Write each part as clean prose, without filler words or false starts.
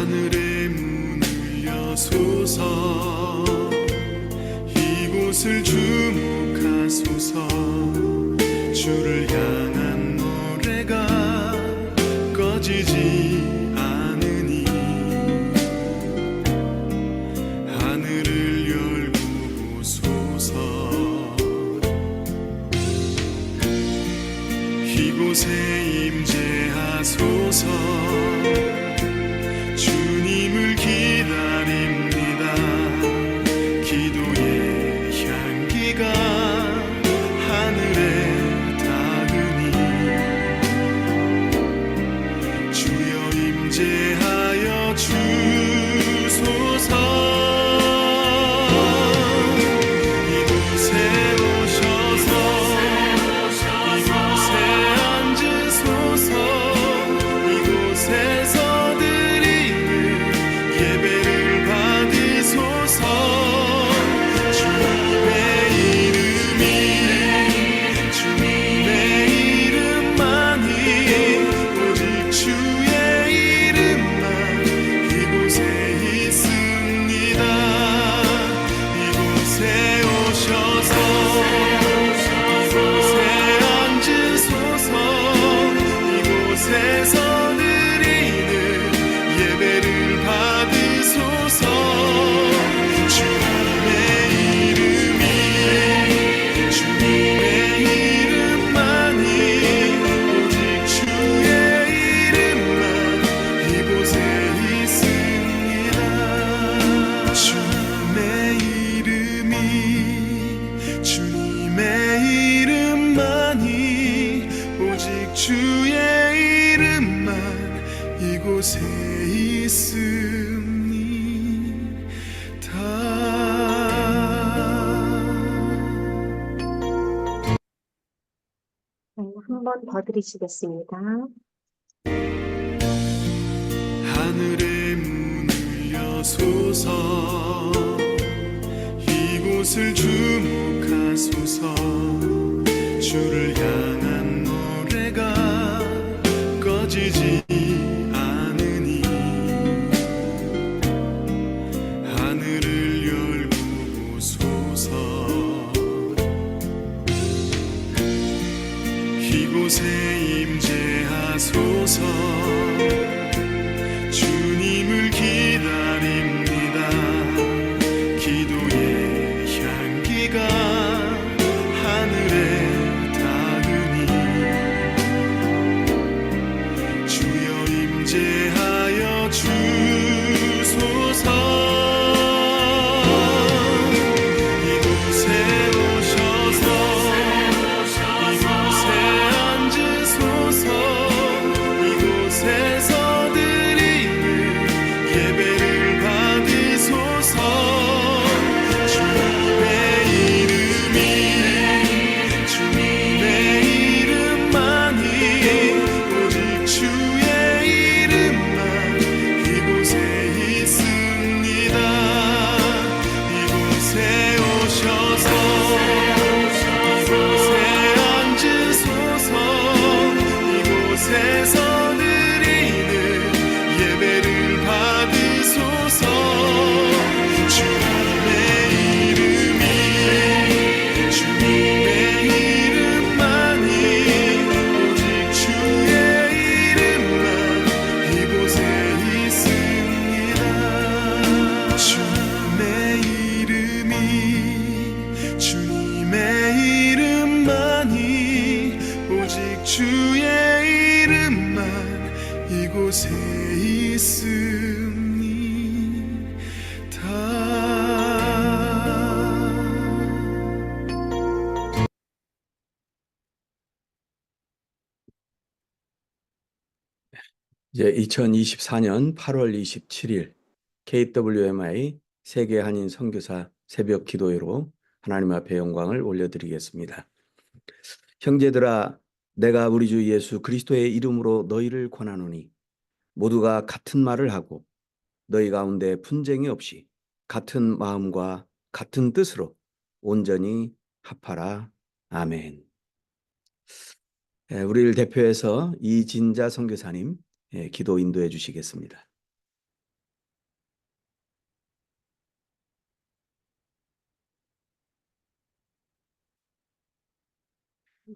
하늘의 문을 여소서 이곳을 주목하소서 주를 향한 노래가 꺼지지 않으니 하늘을 열고 보소서 이곳에 임재하소서 주님을 기다립니다. 기도의 향기가 하늘에 닿으니 주여 임재하여 주소서. 이곳에 오셔서 이곳에 앉으소서. 이곳에서 드리는 예배를 받으소서. 주님의 이름이 주님의 이름만이 오직 주의 이름만 이곳에 있습니다. 이곳에 오셔서 이곳에 앉으소서. 이곳에서 드리는 예배를 받으소서. 주님의 이름이 주님의 이름만이 오직 주의 이름만 이곳에 있습니다. 주님의 이름이 주님의 이름만이 오직 주의 이름만 이곳에 있습니다. 한 번 더 드리시겠습니다. 하늘의 문을 여소서 이곳을 주목하소서 주를 향한 노래가 꺼지지 않으니 하늘을 열고 보소서. 이곳에 임재하소서 주님을 기다립니다. 기도의 향기가 하늘에 닿으니 주여 임재하여 주소서. 이곳에 오셔서 이곳에 앉으소서. 이곳에서 드리는 예배를 받으소서. 주님의 이름이 주님의 이름만이 오직 주의 이름만 이곳에 있습니다. 이곳에 오셔서 이곳에 앉으소서. 이곳에서 드리는 예배를 받으소서. 주님의 이름이 주님의 이름만이 오직 주의 이름만 이곳에 있습니다. 주님의 이름이 주님의 이름만이 오직 주의 이름만 이곳에 있습니다. 이제 2024년 8월 27일 KWMI 세계 한인 선교사 새벽 기도회로 하나님 앞에 영광을 올려드리겠습니다. 형제들아, 내가 우리 주 예수 그리스도의 이름으로 너희를 권하노니 모두가 같은 말을 하고 너희 가운데 분쟁이 없이 같은 마음과 같은 뜻으로 온전히 합하라. 아멘. 우리를 대표해서 이진자 선교사님 기도 인도해 주시겠습니다.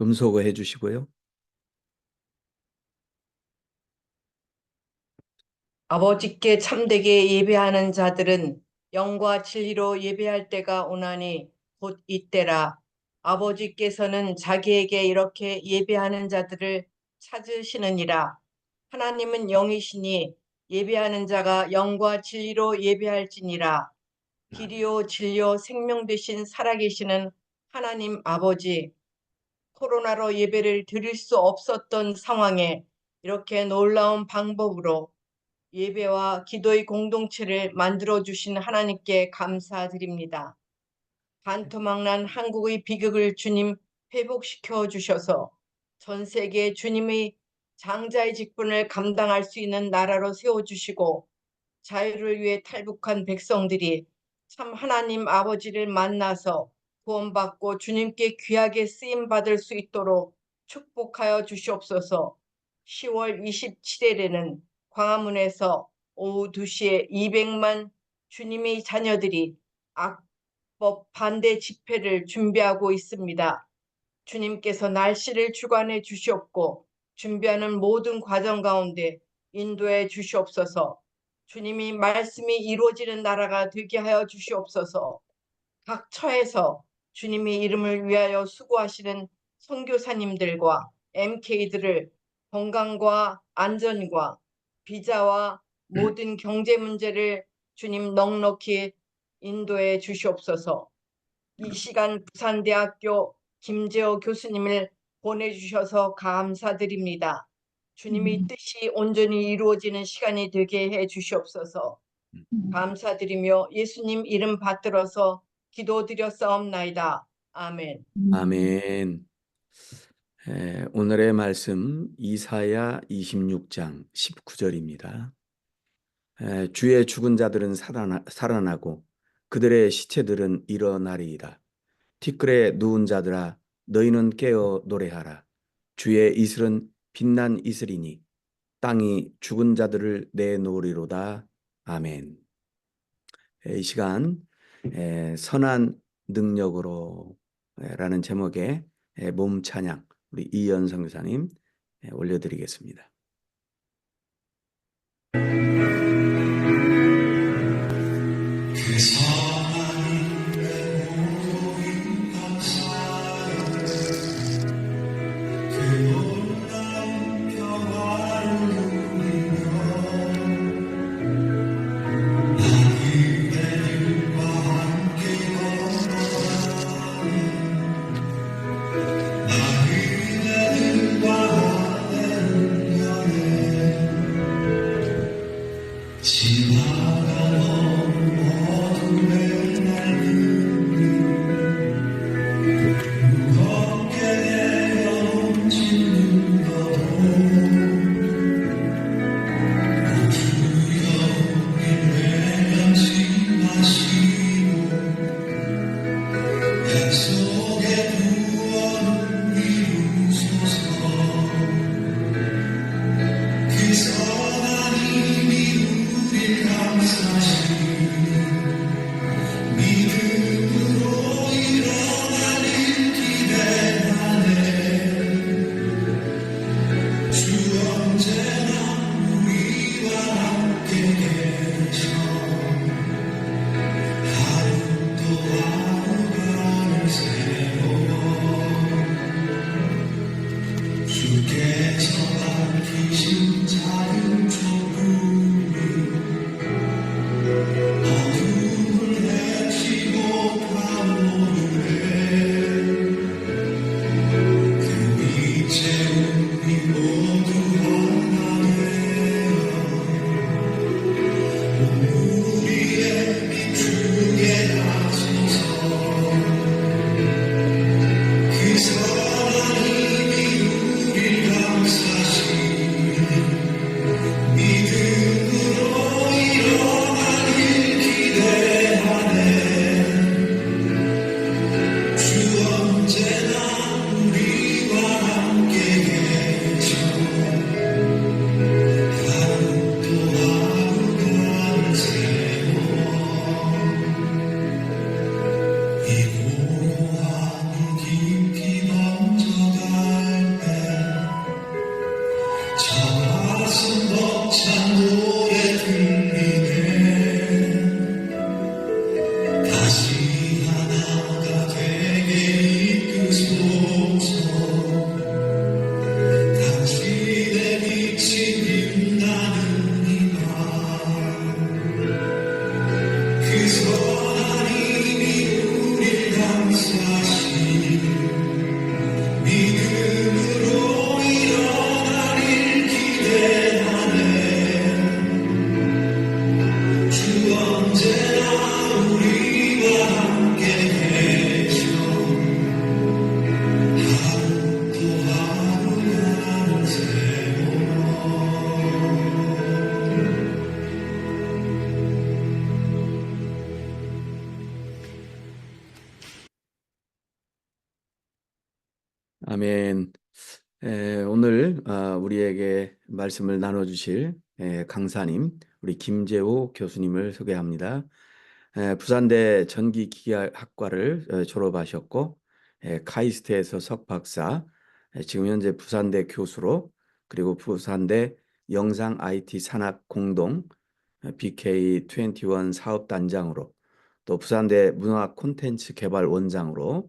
음소거 해주시고요. 아버지께 참되게 예배하는 자들은 영과 진리로 예배할 때가 오나니 곧 이때라. 아버지께서는 자기에게 이렇게 예배하는 자들을 찾으시느니라. 하나님은 영이시니 예배하는 자가 영과 진리로 예배할지니라. 길이요 진리요 생명 되신 살아계시는 하나님 아버지, 코로나로 예배를 드릴 수 없었던 상황에 이렇게 놀라운 방법으로 예배와 기도의 공동체를 만들어주신 하나님께 감사드립니다. 반토막난 한국의 비극을 주님 회복시켜 주셔서 전 세계 주님의 장자의 직분을 감당할 수 있는 나라로 세워주시고 자유를 위해 탈북한 백성들이 참 하나님 아버지를 만나서 구원받고 주님께 귀하게 쓰임받을 수 있도록 축복하여 주시옵소서. 10월 27일에는 광화문에서 오후 2시에 200만 주님의 자녀들이 악법 반대 집회를 준비하고 있습니다. 주님께서 날씨를 주관해 주시옵고 준비하는 모든 과정 가운데 인도해 주시옵소서. 주님이 말씀이 이루어지는 나라가 되게 하여 주시옵소서. 각 처에서 주님의 이름을 위하여 수고하시는 선교사님들과 MK들을 건강과 안전과 비자와 모든 경제 문제를 주님 넉넉히 인도해 주시옵소서. 이 시간 부산대학교 김재호 교수님을 보내주셔서 감사드립니다. 주님의 뜻이 온전히 이루어지는 시간이 되게 해 주시옵소서. 감사드리며 예수님 이름 받들어서 기도드렸사옵나이다. 아멘. 아멘. 오늘의 말씀 이사야 26장 19절입니다. 주의 죽은 자들은 살아나고 그들의 시체들은 일어나리이다. 티끌에 누운 자들아 너희는 깨어 노래하라. 주의 이슬은 빛난 이슬이니 땅이 죽은 자들을 내놓으리로다. 아멘. 이 시간 선한 능력으로 라는 제목의 몸 찬양 우리 이연성 교사님 올려드리겠습니다. 아멘. 오늘 우리에게 말씀을 나눠주실 강사님, 우리 김재호 교수님을 소개합니다. 부산대 전기기계학과를 졸업하셨고 카이스트에서 석박사, 지금 현재 부산대 교수로, 그리고 부산대 영상 IT 산학 공동 BK21 사업단장으로, 또 부산대 문화 콘텐츠 개발 원장으로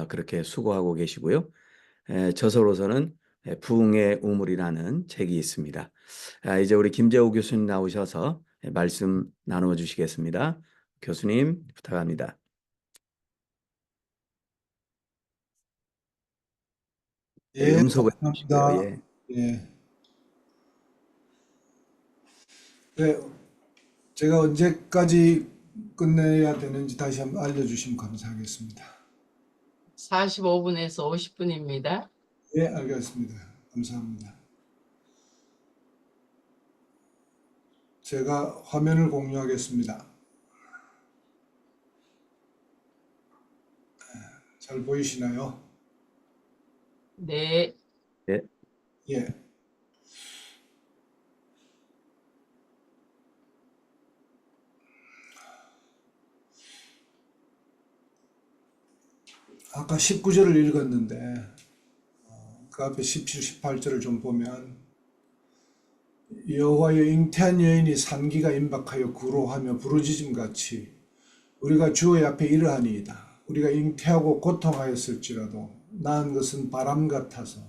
그렇게 수고하고 계시고요. 저서로서는 부흥의 우물이라는 책이 있습니다. 이제 우리 김재호 교수님 나오셔서 말씀 나누어 주시겠습니다. 교수님 부탁합니다. 예, 음소거 해주시고요. 감사합니다. 예. 예. 네, 제가 언제까지 끝내야 되는지 다시 한번 알려주시면 감사하겠습니다. 45분에서 50분입니다. 예, 알겠습니다. 감사합니다. 제가 화면을 공유하겠습니다. 잘 보이시나요? 네, 예. 아까 19절을 읽었는데 그 앞에 17, 18절을 좀 보면 여호와의 잉태한 여인이 산기가 임박하여 구로하며 부르짖음같이 우리가 주의 앞에 이르하니이다. 우리가 잉태하고 고통하였을지라도 낳은 것은 바람 같아서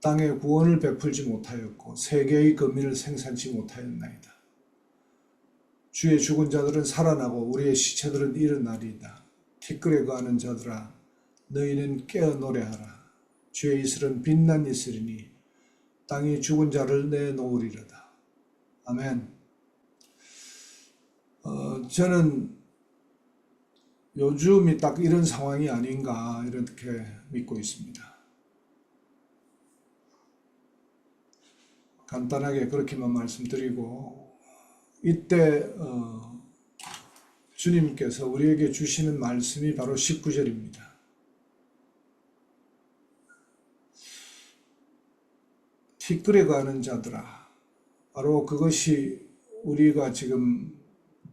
땅에 구원을 베풀지 못하였고 세계의 거민을 생산치 못하였나이다. 주의 죽은 자들은 살아나고 우리의 시체들은 일어나리이다. 티끌에 거하는 자들아 너희는 깨어 노래하라. 주의 이슬은 빛난 이슬이니 땅이 죽은 자를 내놓으리로다. 아멘. 저는 요즘이 딱 이런 상황이 아닌가 이렇게 믿고 있습니다. 간단하게 그렇게만 말씀드리고 이때 주님께서 우리에게 주시는 말씀이 바로 19절입니다. 티끌에 거하는 자들아, 바로 그것이 우리가 지금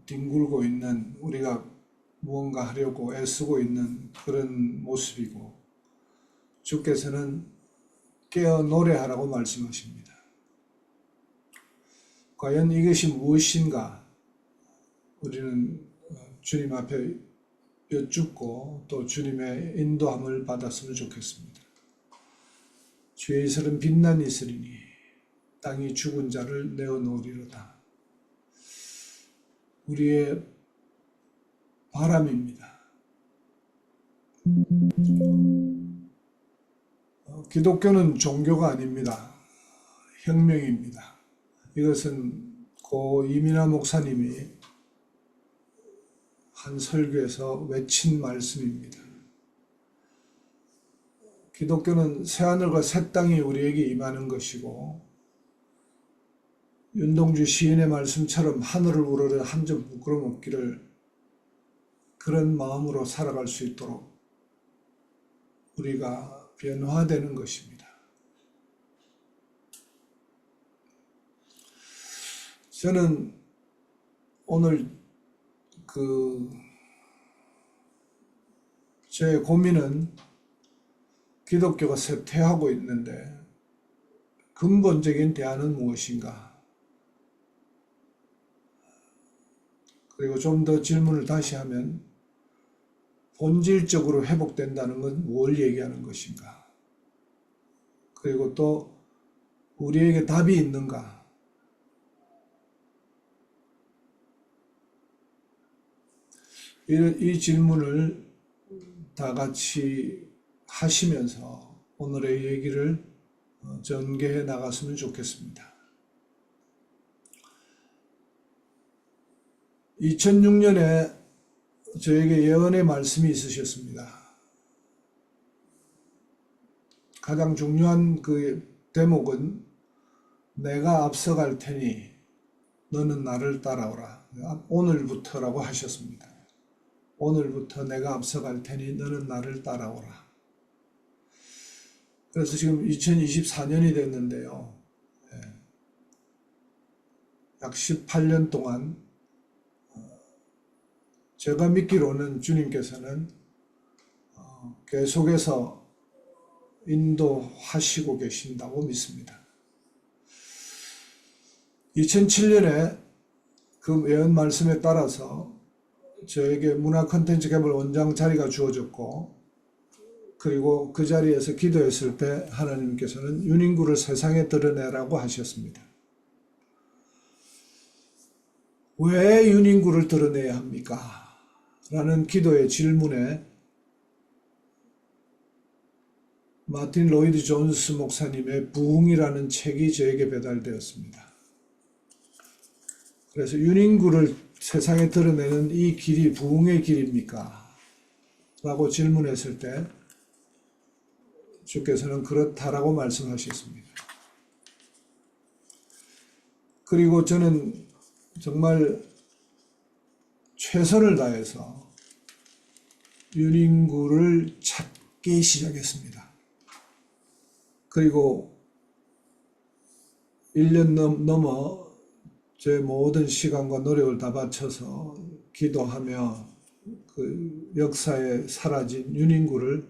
뒹굴고 있는, 우리가 무언가 하려고 애쓰고 있는 그런 모습이고, 주께서는 깨어 노래하라고 말씀하십니다. 과연 이것이 무엇인가 우리는 주님 앞에 여쭙고 또 주님의 인도함을 받았으면 좋겠습니다. 주의 이슬은 빛난 이슬이니 땅이 죽은 자를 내어놓으리로다. 우리의 바람입니다. 기독교는 종교가 아닙니다. 혁명입니다. 이것은 고 이민하 목사님이 한 설교에서 외친 말씀입니다. 기독교는 새하늘과 새 땅이 우리에게 임하는 것이고 윤동주 시인의 말씀처럼 하늘을 우러러 한 점 부끄럼 없기를 그런 마음으로 살아갈 수 있도록 우리가 변화되는 것입니다. 저는 오늘 제 고민은 기독교가 쇠퇴하고 있는데 근본적인 대안은 무엇인가? 그리고 좀 더 질문을 다시 하면 본질적으로 회복된다는 건 뭘 얘기하는 것인가? 그리고 또 우리에게 답이 있는가? 이 질문을 다 같이 하시면서 오늘의 얘기를 전개해 나갔으면 좋겠습니다. 2006년에 저에게 예언의 말씀이 있으셨습니다. 가장 중요한 그 대목은 내가 앞서갈 테니 너는 나를 따라오라. 오늘부터라고 하셨습니다. 오늘부터 내가 앞서갈 테니 너는 나를 따라오라. 그래서 지금 2024년이 됐는데요. 약 18년 동안 제가 믿기로는 주님께서는 계속해서 인도하시고 계신다고 믿습니다. 2007년에 그 예언 말씀에 따라서 저에게 문화 콘텐츠 개발 원장 자리가 주어졌고, 그리고 그 자리에서 기도했을 때 하나님께서는 윤인구를 세상에 드러내라고 하셨습니다. 왜 윤인구를 드러내야 합니까? 라는 기도의 질문에 마틴 로이드 존스 목사님의 부흥이라는 책이 저에게 배달되었습니다. 그래서 윤인구를 세상에 드러내는 이 길이 부흥의 길입니까? 라고 질문했을 때 주께서는 그렇다라고 말씀하셨습니다. 그리고 저는 정말 최선을 다해서 윤인구를 찾기 시작했습니다. 그리고 1년 넘어 제 모든 시간과 노력을 다 바쳐서 기도하며 그 역사에 사라진 윤인구를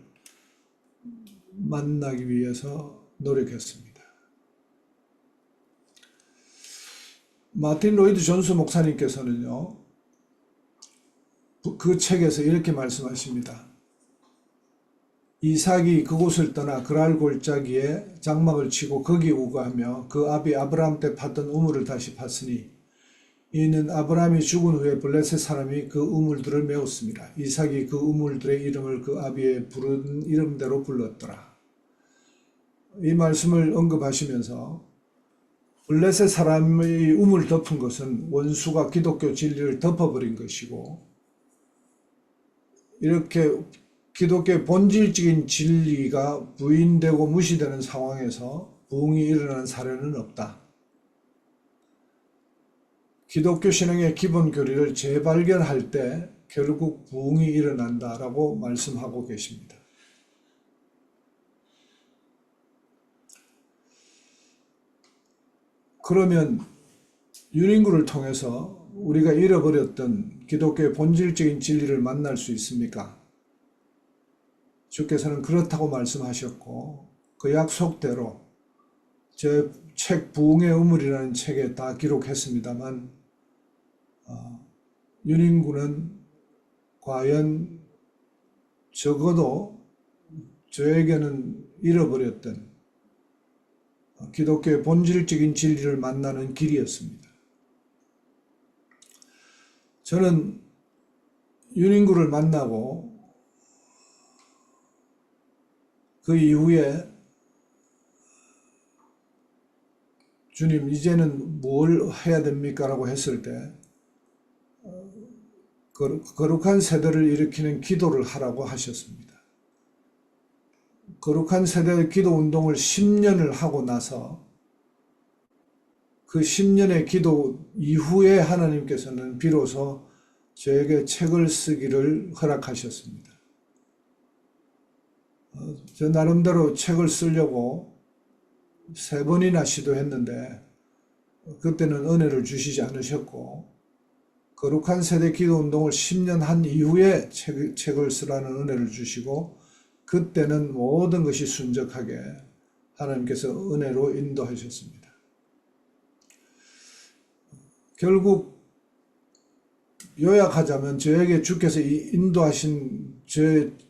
만나기 위해서 노력했습니다. 마틴 로이드 존스 목사님께서는요, 그 책에서 이렇게 말씀하십니다. 이삭이 그곳을 떠나 그랄 골짜기에 장막을 치고 거기 우거하며 그 아비 아브라함 때 팠던 우물을 다시 팠으니 이는 아브라함이 죽은 후에 블레셋 사람이 그 우물들을 메웠습니다. 이삭이 그 우물들의 이름을 그 아비의 부른 이름대로 불렀더라. 이 말씀을 언급하시면서 블레셋 사람의 우물을 덮은 것은 원수가 기독교 진리를 덮어버린 것이고, 이렇게 기독교의 본질적인 진리가 부인되고 무시되는 상황에서 부흥이 일어나는 사례는 없다. 기독교 신앙의 기본 교리를 재발견할 때 결국 부흥이 일어난다라고 말씀하고 계십니다. 그러면 윤인구를 통해서 우리가 잃어버렸던 기독교의 본질적인 진리를 만날 수 있습니까? 주께서는 그렇다고 말씀하셨고, 그 약속대로 제 책 부흥의 우물이라는 책에 다 기록했습니다만, 윤인구는 과연 적어도 저에게는 잃어버렸던 기독교의 본질적인 진리를 만나는 길이었습니다. 저는 윤인구를 만나고 그 이후에 주님 이제는 뭘 해야 됩니까? 라고 했을 때 거룩한 세대를 일으키는 기도를 하라고 하셨습니다. 거룩한 세대의 기도 운동을 10년을 하고 나서 그 10년의 기도 이후에 하나님께서는 비로소 저에게 책을 쓰기를 허락하셨습니다. 저 나름대로 책을 쓰려고 3번이나 시도했는데 그때는 은혜를 주시지 않으셨고, 거룩한 세대 기도 운동을 10년 한 이후에 책을 쓰라는 은혜를 주시고, 그때는 모든 것이 순적하게 하나님께서 은혜로 인도하셨습니다. 결국 요약하자면 저에게 주께서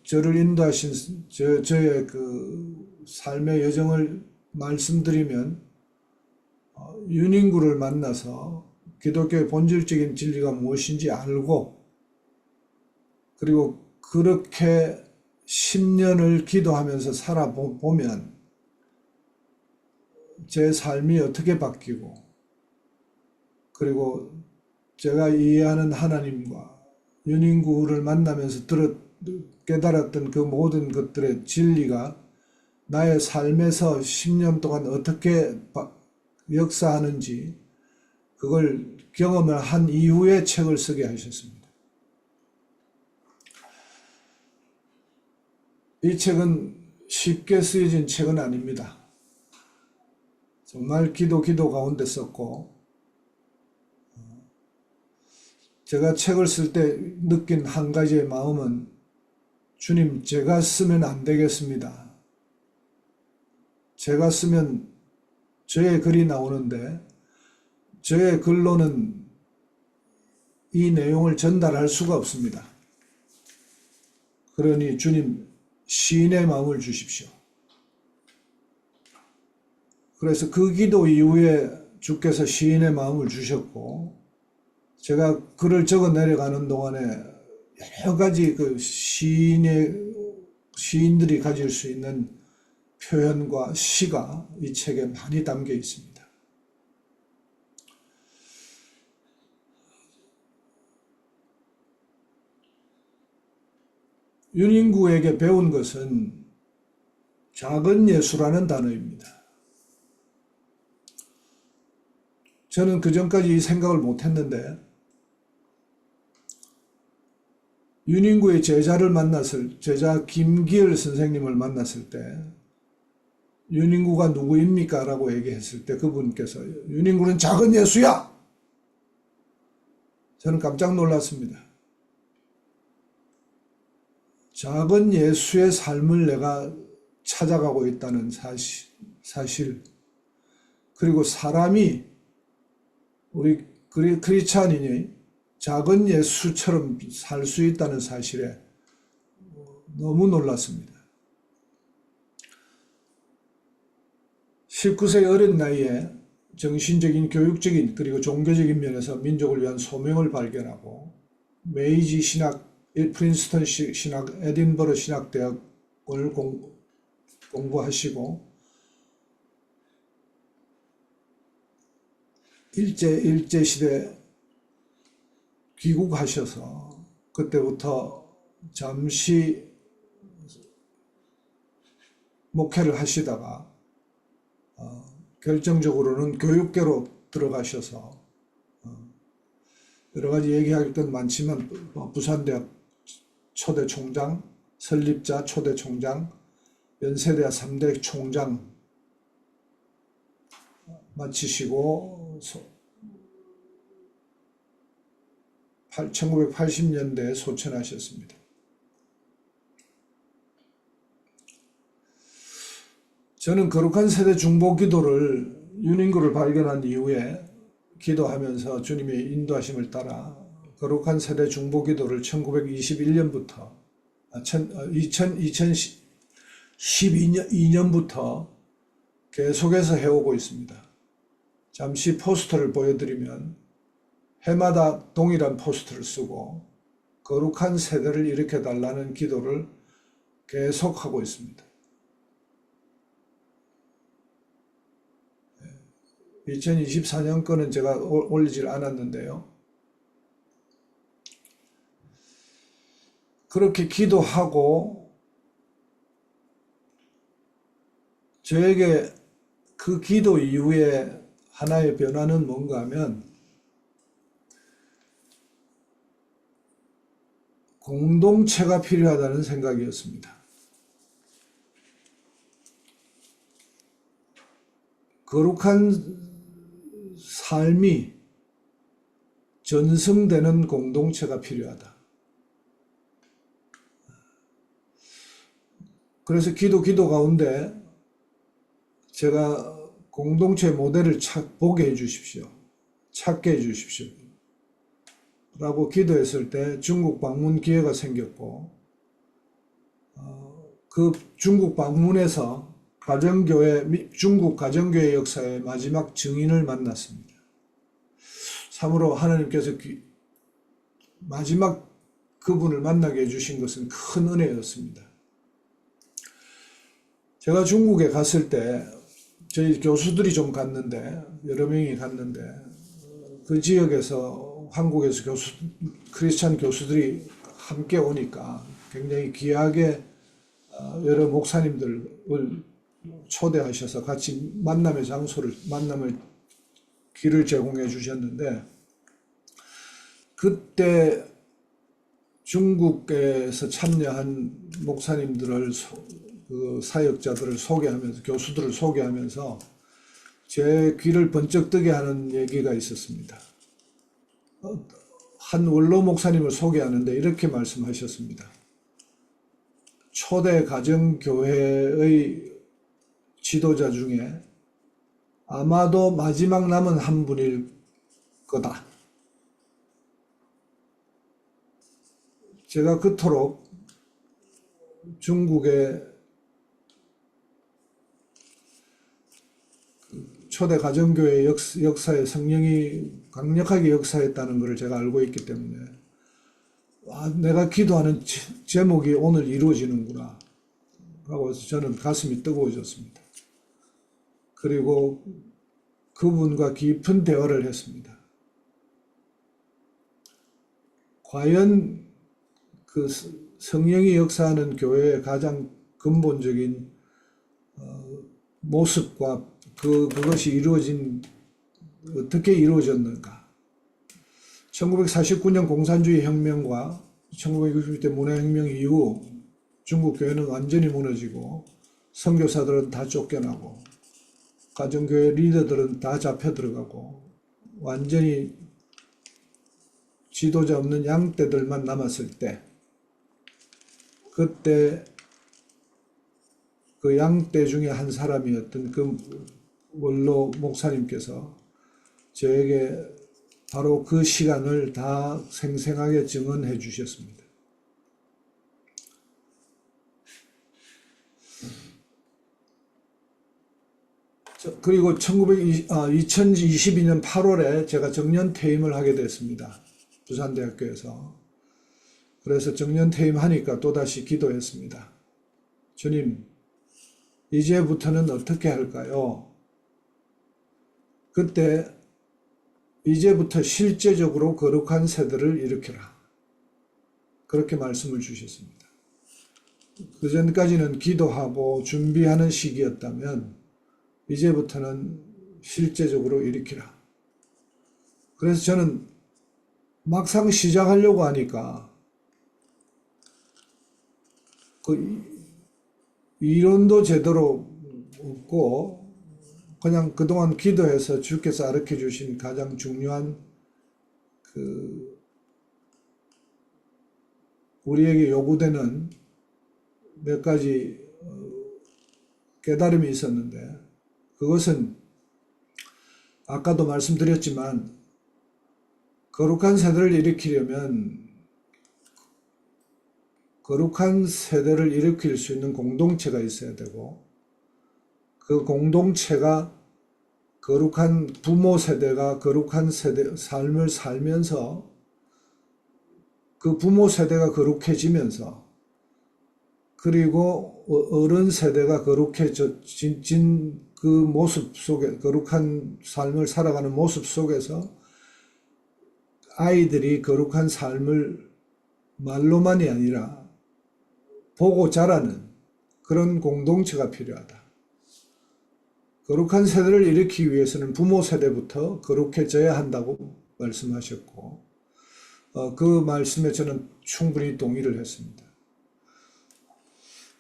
저를 인도하신 저의 그 삶의 여정을 말씀드리면, 윤인구를 만나서 기독교의 본질적인 진리가 무엇인지 알고, 그리고 그렇게 10년을 기도하면서 살아보면 제 삶이 어떻게 바뀌고, 그리고 제가 이해하는 하나님과 윤인구를 만나면서 깨달았던 그 모든 것들의 진리가 나의 삶에서 10년 동안 어떻게 역사하는지 그걸 경험을 한 이후에 책을 쓰게 하셨습니다. 이 책은 쉽게 쓰여진 책은 아닙니다. 정말 기도 가운데 썼고, 제가 책을 쓸 때 느낀 한 가지의 마음은, 주님, 제가 쓰면 안 되겠습니다. 제가 쓰면 저의 글이 나오는데 저의 글로는 이 내용을 전달할 수가 없습니다. 그러니 주님, 시인의 마음을 주십시오. 그래서 그 기도 이후에 주께서 시인의 마음을 주셨고, 제가 글을 적어 내려가는 동안에 여러 가지 그 시인들이 가질 수 있는 표현과 시가 이 책에 많이 담겨 있습니다. 윤인구에게 배운 것은 작은 예수라는 단어입니다. 저는 그전까지 이 생각을 못했는데, 윤인구의 제자 김기열 선생님을 만났을 때, 윤인구가 누구입니까? 라고 얘기했을 때 그분께서 윤인구는 작은 예수야! 저는 깜짝 놀랐습니다. 작은 예수의 삶을 내가 찾아가고 있다는 사실, 그리고 사람이, 우리 크리스찬인이 작은 예수처럼 살 수 있다는 사실에 너무 놀랐습니다. 19세 어린 나이에 정신적인, 교육적인, 그리고 종교적인 면에서 민족을 위한 소명을 발견하고, 메이지 신학, 프린스턴 신학, 에딘버러 신학대학을 공부하시고, 일제시대 귀국하셔서 그때부터 잠시 목회를 하시다가 결정적으로는 교육계로 들어가셔서, 여러 가지 얘기할 건 많지만 부산대학 초대 총장, 설립자 초대 총장, 연세대학 3대 총장 마치시고 1980년대에 소천하셨습니다. 저는 거룩한 세대 중보 기도를, 윤인구를 발견한 이후에 기도하면서 주님의 인도하심을 따라 거룩한 세대 중보 기도를 1921년부터 2012년부터 계속해서 해오고 있습니다. 잠시 포스터를 보여드리면, 해마다 동일한 포스터를 쓰고 거룩한 세대를 일으켜달라는 기도를 계속하고 있습니다. 2024년 거는 제가 올리질 않았는데요. 그렇게 기도하고, 저에게 그 기도 이후에 하나의 변화는 뭔가 하면, 공동체가 필요하다는 생각이었습니다. 거룩한 삶이 전승되는 공동체가 필요하다. 그래서 기도 가운데 제가 공동체 모델을 보게 해주십시오. 찾게 해주십시오. 라고 기도했을 때 중국 방문 기회가 생겼고, 그 중국 방문에서 중국 가정교회 역사의 마지막 증인을 만났습니다. 참으로 하나님께서 마지막 그분을 만나게 해주신 것은 큰 은혜였습니다. 제가 중국에 갔을 때 저희 교수들이 좀 갔는데, 여러 명이 갔는데, 그 지역에서 한국에서 크리스찬 교수들이 함께 오니까 굉장히 귀하게 여러 목사님들을 초대하셔서 같이 만남의 길을 제공해 주셨는데, 그때 중국에서 참여한 목사님들을 그 사역자들을 소개하면서, 교수들을 소개하면서 제 귀를 번쩍 뜨게 하는 얘기가 있었습니다. 한 원로 목사님을 소개하는데 이렇게 말씀하셨습니다. 초대 가정교회의 지도자 중에 아마도 마지막 남은 한 분일 거다. 제가 그토록 중국의 초대 가정교회 역사에 성령이 강력하게 역사했다는 것을 제가 알고 있기 때문에 내가 기도하는 제목이 오늘 이루어지는구나 하고 저는 가슴이 뜨거워졌습니다. 그리고 그분과 깊은 대화를 했습니다. 과연 그 성령이 역사하는 교회의 가장 근본적인 모습과 그것이 어떻게 이루어졌는가. 1949년 공산주의 혁명과 1960년 문화혁명 이후 중국 교회는 완전히 무너지고 선교사들은 다 쫓겨나고 가정교회 리더들은 다 잡혀 들어가고 완전히 지도자 없는 양떼들만 남았을 때, 그때 그 양떼 중에 한 사람이었던 그 원로 목사님께서 저에게 바로 그 시간을 다 생생하게 증언해 주셨습니다. 그리고 2022년 8월에 제가 정년 퇴임을 하게 됐습니다. 부산대학교에서. 그래서 정년 퇴임하니까 또다시 기도했습니다. 주님, 이제부터는 어떻게 할까요? 그때 이제부터 실제적으로 거룩한 세대를 일으켜라. 그렇게 말씀을 주셨습니다. 그 전까지는 기도하고 준비하는 시기였다면 이제부터는 실제적으로 일으키라. 그래서 저는 막상 시작하려고 하니까 그 이론도 제대로 없고 그냥 그동안 기도해서 주께서 가르쳐 주신 가장 중요한 우리에게 요구되는 몇 가지 깨달음이 있었는데, 그것은 아까도 말씀드렸지만 거룩한 세대를 일으키려면 거룩한 세대를 일으킬 수 있는 공동체가 있어야 되고, 그 공동체가 거룩한 부모 세대가 거룩한 삶을 살면서 그 부모 세대가 거룩해지면서, 그리고 어른 세대가 거룩해진 그 모습 속에, 거룩한 삶을 살아가는 모습 속에서 아이들이 거룩한 삶을 말로만이 아니라 보고 자라는 그런 공동체가 필요하다. 거룩한 세대를 일으키기 위해서는 부모 세대부터 거룩해져야 한다고 말씀하셨고, 그 말씀에 저는 충분히 동의를 했습니다.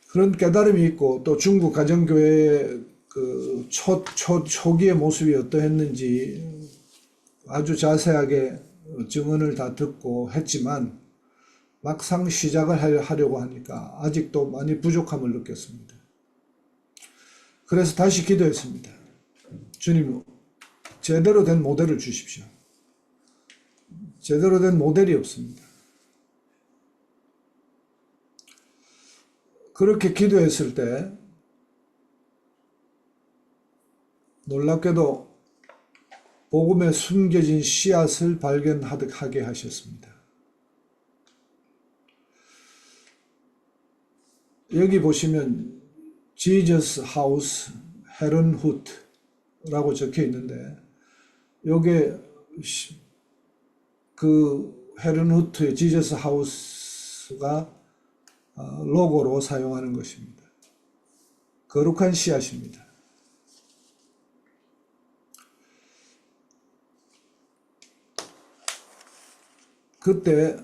그런 깨달음이 있고, 또 중국 가정교회의 그 초기의 모습이 어떠했는지 아주 자세하게 증언을 다 듣고 했지만, 막상 시작을 하려고 하니까 아직도 많이 부족함을 느꼈습니다. 그래서 다시 기도했습니다. 주님, 제대로 된 모델을 주십시오. 제대로 된 모델이 없습니다. 그렇게 기도했을 때 놀랍게도 복음에 숨겨진 씨앗을 발견하게 하셨습니다. 여기 보시면 Jesus House Herrnhut라고 적혀 있는데, 요게 그 헤른후트의 지저스 하우스가 로고로 사용하는 것입니다. 거룩한 씨앗입니다. 그때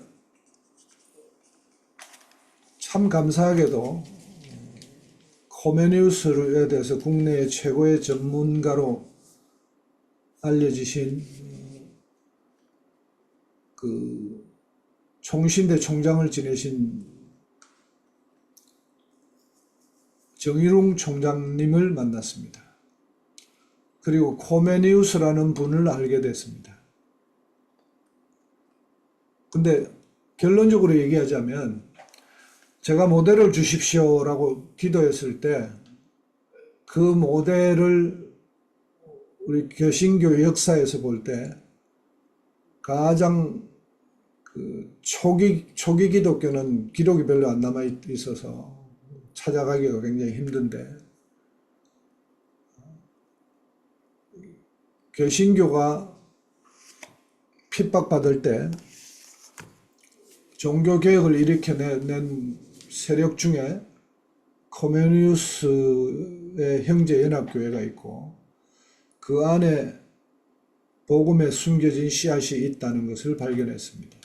참 감사하게도 코메니우스에 대해서 국내의 최고의 전문가로 알려지신 그 총신대 총장을 지내신 정일웅 총장님을 만났습니다. 그리고 코메니우스라는 분을 알게 됐습니다. 근데 결론적으로 얘기하자면 제가 모델을 주십시오라고 기도했을 때 그 모델을 우리 개신교 역사에서 볼 때 가장 그 초기 기독교는 기록이 별로 안 남아 있어서 찾아가기가 굉장히 힘든데 개신교가 핍박받을 때 종교개혁을 일으켜낸 세력 중에 코메니우스의 형제연합교회가 있고 그 안에 복음에 숨겨진 씨앗이 있다는 것을 발견했습니다.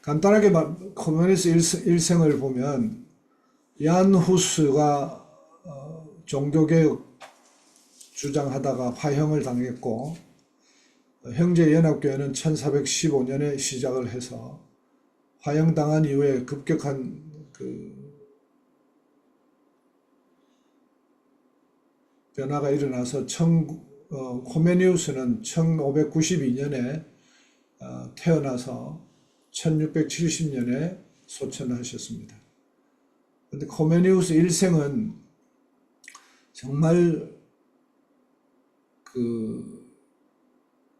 간단하게 코메니우스 일생을 보면 얀 후스가 종교개혁 주장하다가 화형을 당했고 형제연합교회는 1415년에 시작을 해서 화형당한 이후에 급격한 변화가 일어나서 코메니우스는 1592년에 태어나서 1670년에 소천하셨습니다. 그런데 코메니우스 일생은 정말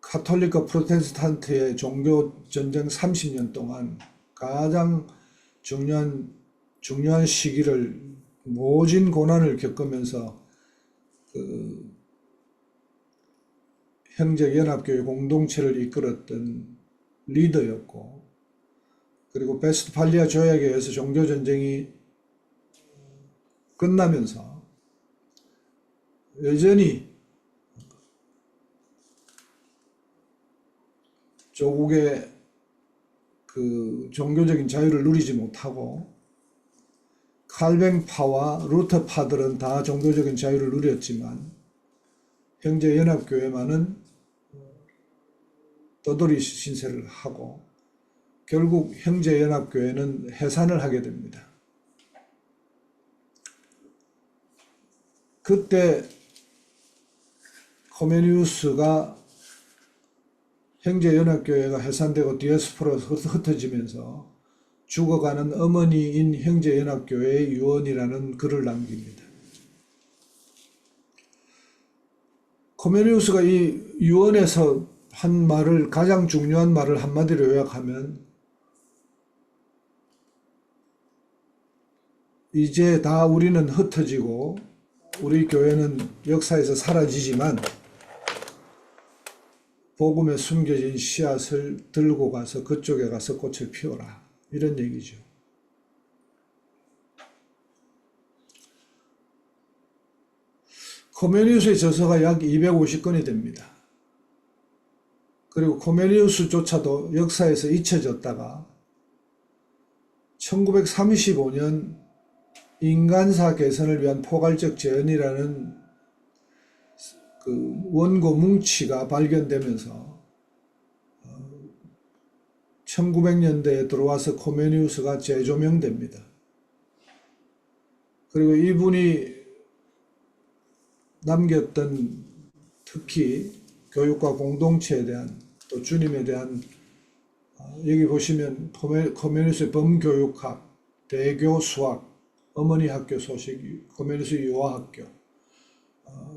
카톨릭과 프로테스탄트의 종교 전쟁 30년 동안 가장 중요한 시기를 모진 고난을 겪으면서 형제연합교회 공동체를 이끌었던 리더였고, 그리고 베스트팔리아 조약에 의해서 종교전쟁이 끝나면서 여전히 조국의 종교적인 자유를 누리지 못하고 칼뱅파와 루터파들은 다 종교적인 자유를 누렸지만 형제연합교회만은 떠돌이 신세를 하고 결국 형제연합교회는 해산을 하게 됩니다. 그때 코메니우스가 형제연합교회가 해산되고 디아스포라로 흩어지면서 죽어가는 어머니인 형제연합교회의 유언이라는 글을 남깁니다. 코메니우스가 이 유언에서 한 말을, 가장 중요한 말을 한마디로 요약하면 이제 다 우리는 흩어지고 우리 교회는 역사에서 사라지지만 복음에 숨겨진 씨앗을 들고 가서 그쪽에 가서 꽃을 피워라, 이런 얘기죠. 코메니우스의 저서가 약 250권이 됩니다. 그리고 코메니우스조차도 역사에서 잊혀졌다가 1935년 인간사 개선을 위한 포괄적 재현이라는 그 원고 뭉치가 발견되면서 1900년대에 들어와서 코메니우스가 재조명됩니다. 그리고 이분이 남겼던 특히 교육과 공동체에 대한, 또 주님에 대한, 여기 보시면 코메니우스의 범교육학, 대교 수학, 어머니 학교 소식, 코메니우스 유아학교,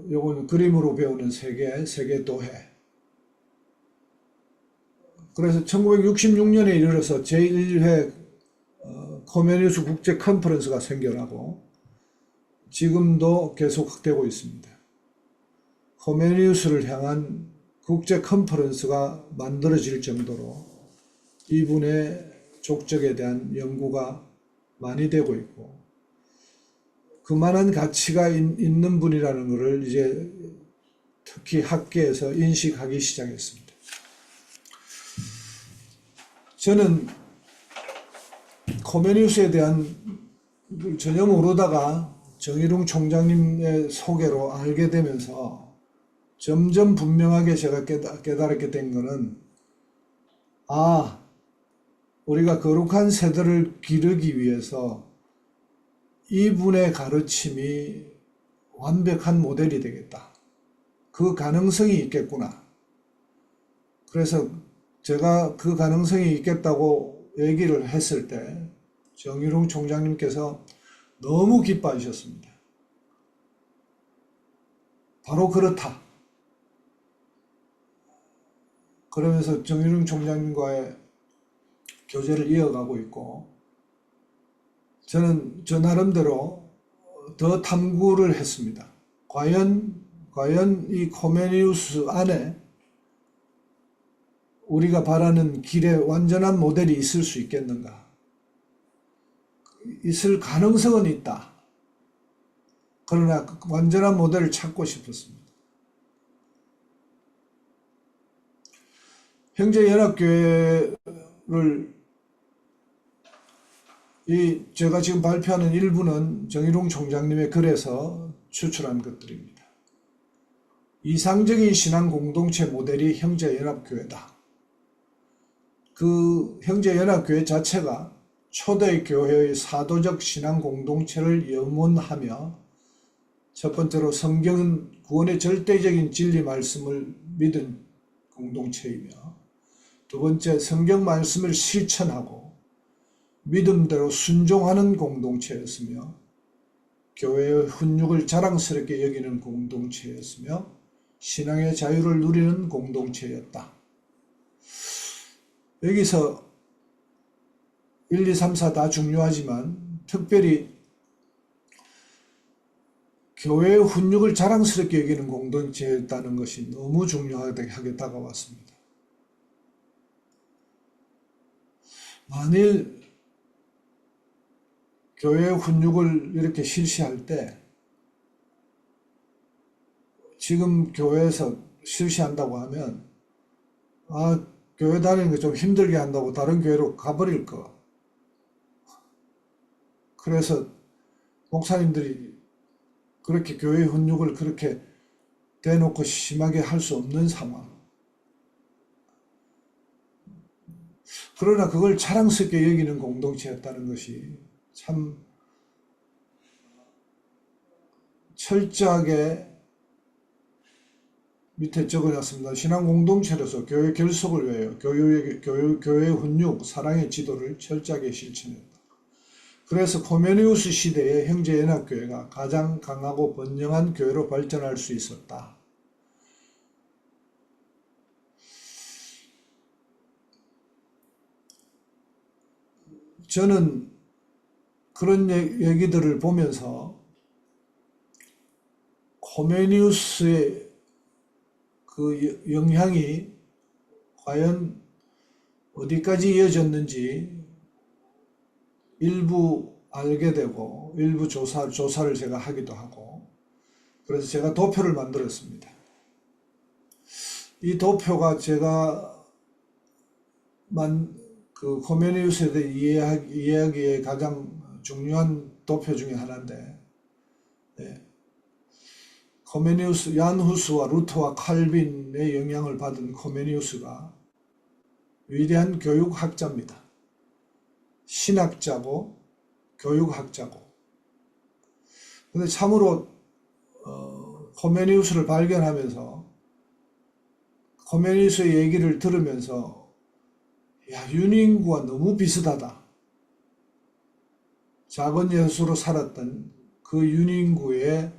요거는 그림으로 배우는 세계 도해. 그래서 1966년에 이르러서 제1회 코메니우스 국제 컨퍼런스가 생겨나고 지금도 계속되고 있습니다. 코메니우스를 향한 국제 컨퍼런스가 만들어질 정도로 이분의 족적에 대한 연구가 많이 되고 있고 그만한 가치가 있는 분이라는 것을 이제 특히 학계에서 인식하기 시작했습니다. 저는 코메니우스에 대한 전혀 모르다가 정일웅 총장님의 소개로 알게 되면서 점점 분명하게 제가 깨달게 된 거는, 우리가 거룩한 세대를 기르기 위해서 이분의 가르침이 완벽한 모델이 되겠다. 그 가능성이 있겠구나. 그래서 제가 그 가능성이 있겠다고 얘기를 했을 때 정일웅 총장님께서 너무 기뻐하셨습니다. 바로 그렇다. 그러면서 정일웅 총장님과의 교제를 이어가고 있고, 저는 저 나름대로 더 탐구를 했습니다. 과연 이 코메니우스 안에 우리가 바라는 길의 완전한 모델이 있을 수 있겠는가? 있을 가능성은 있다. 그러나 완전한 모델을 찾고 싶었습니다. 형제연합교회를 제가 지금 발표하는 일부는 정일웅 총장님의 글에서 추출한 것들입니다. 이상적인 신앙 공동체 모델이 형제연합교회다. 그 형제연합교회 자체가 초대 교회의 사도적 신앙 공동체를 염원하며, 첫 번째로 성경은 구원의 절대적인 진리 말씀을 믿은 공동체이며, 두 번째 성경 말씀을 실천하고 믿음대로 순종하는 공동체였으며, 교회의 훈육을 자랑스럽게 여기는 공동체였으며, 신앙의 자유를 누리는 공동체였다. 여기서 1, 2, 3, 4 다 중요하지만 특별히 교회의 훈육을 자랑스럽게 여기는 공동체였다는 것이 너무 중요하게 다가왔습니다. 만일 교회의 훈육을 이렇게 실시할 때, 지금 교회에서 실시한다고 하면 교회 다니는 거 좀 힘들게 한다고 다른 교회로 가버릴 거. 그래서 목사님들이 그렇게 교회 훈육을 그렇게 대놓고 심하게 할 수 없는 상황. 그러나 그걸 자랑스럽게 여기는 공동체였다는 것이 참 철저하게 밑에 적어놨습니다. 신앙 공동체로서 교회 결속을 위하여 교회 훈육, 사랑의 지도를 철저하게 실천했다. 그래서 코메니우스 시대의 형제연합교회가 가장 강하고 번영한 교회로 발전할 수 있었다. 저는 그런 얘기들을 보면서 코메니우스의 그 영향이 과연 어디까지 이어졌는지 일부 알게 되고, 일부 조사를 제가 하기도 하고, 그래서 제가 도표를 만들었습니다. 이 도표가 제가 그 코메니우스에 대해 이해하기에 가장 중요한 도표 중에 하나인데, 코메니우스, 얀 후스와 루터와 칼빈의 영향을 받은 코메니우스가 위대한 교육학자입니다. 신학자고 교육학자고. 근데 참으로 코메니우스를 발견하면서, 코메니우스의 얘기를 들으면서, 유니인구와 너무 비슷하다. 작은 예수로 살았던 그 유니인구의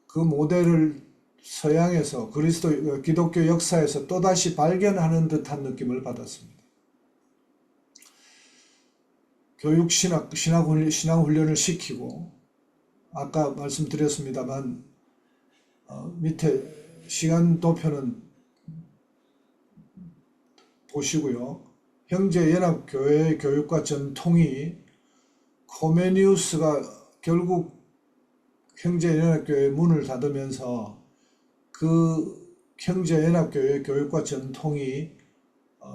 그 모델을 서양에서, 기독교 역사에서 또다시 발견하는 듯한 느낌을 받았습니다. 신앙 훈련을 시키고, 아까 말씀드렸습니다만, 밑에 시간 도표는 보시고요. 형제연합교회의 교육과 전통이 코메니우스가 결국 형제연합교회의 문을 닫으면서 그 형제연합교회의 교육과 전통이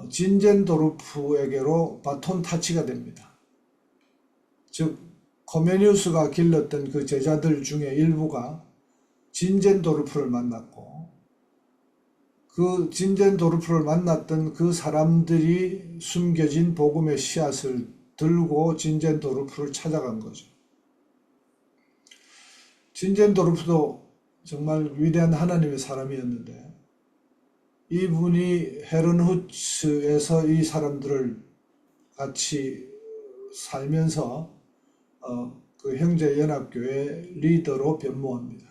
진젠도르프에게로 바톤 타치가 됩니다. 즉 코메니우스가 길렀던 그 제자들 중에 일부가 진젠도르프를 만났고, 그 진젠도르프를 만났던 그 사람들이 숨겨진 복음의 씨앗을 들고 진젠도르프를 찾아간 거죠. 진젠도르프도 정말 위대한 하나님의 사람이었는데, 이분이 헤르누츠에서 이 사람들을 같이 살면서 그 형제연합교회 리더로 변모합니다.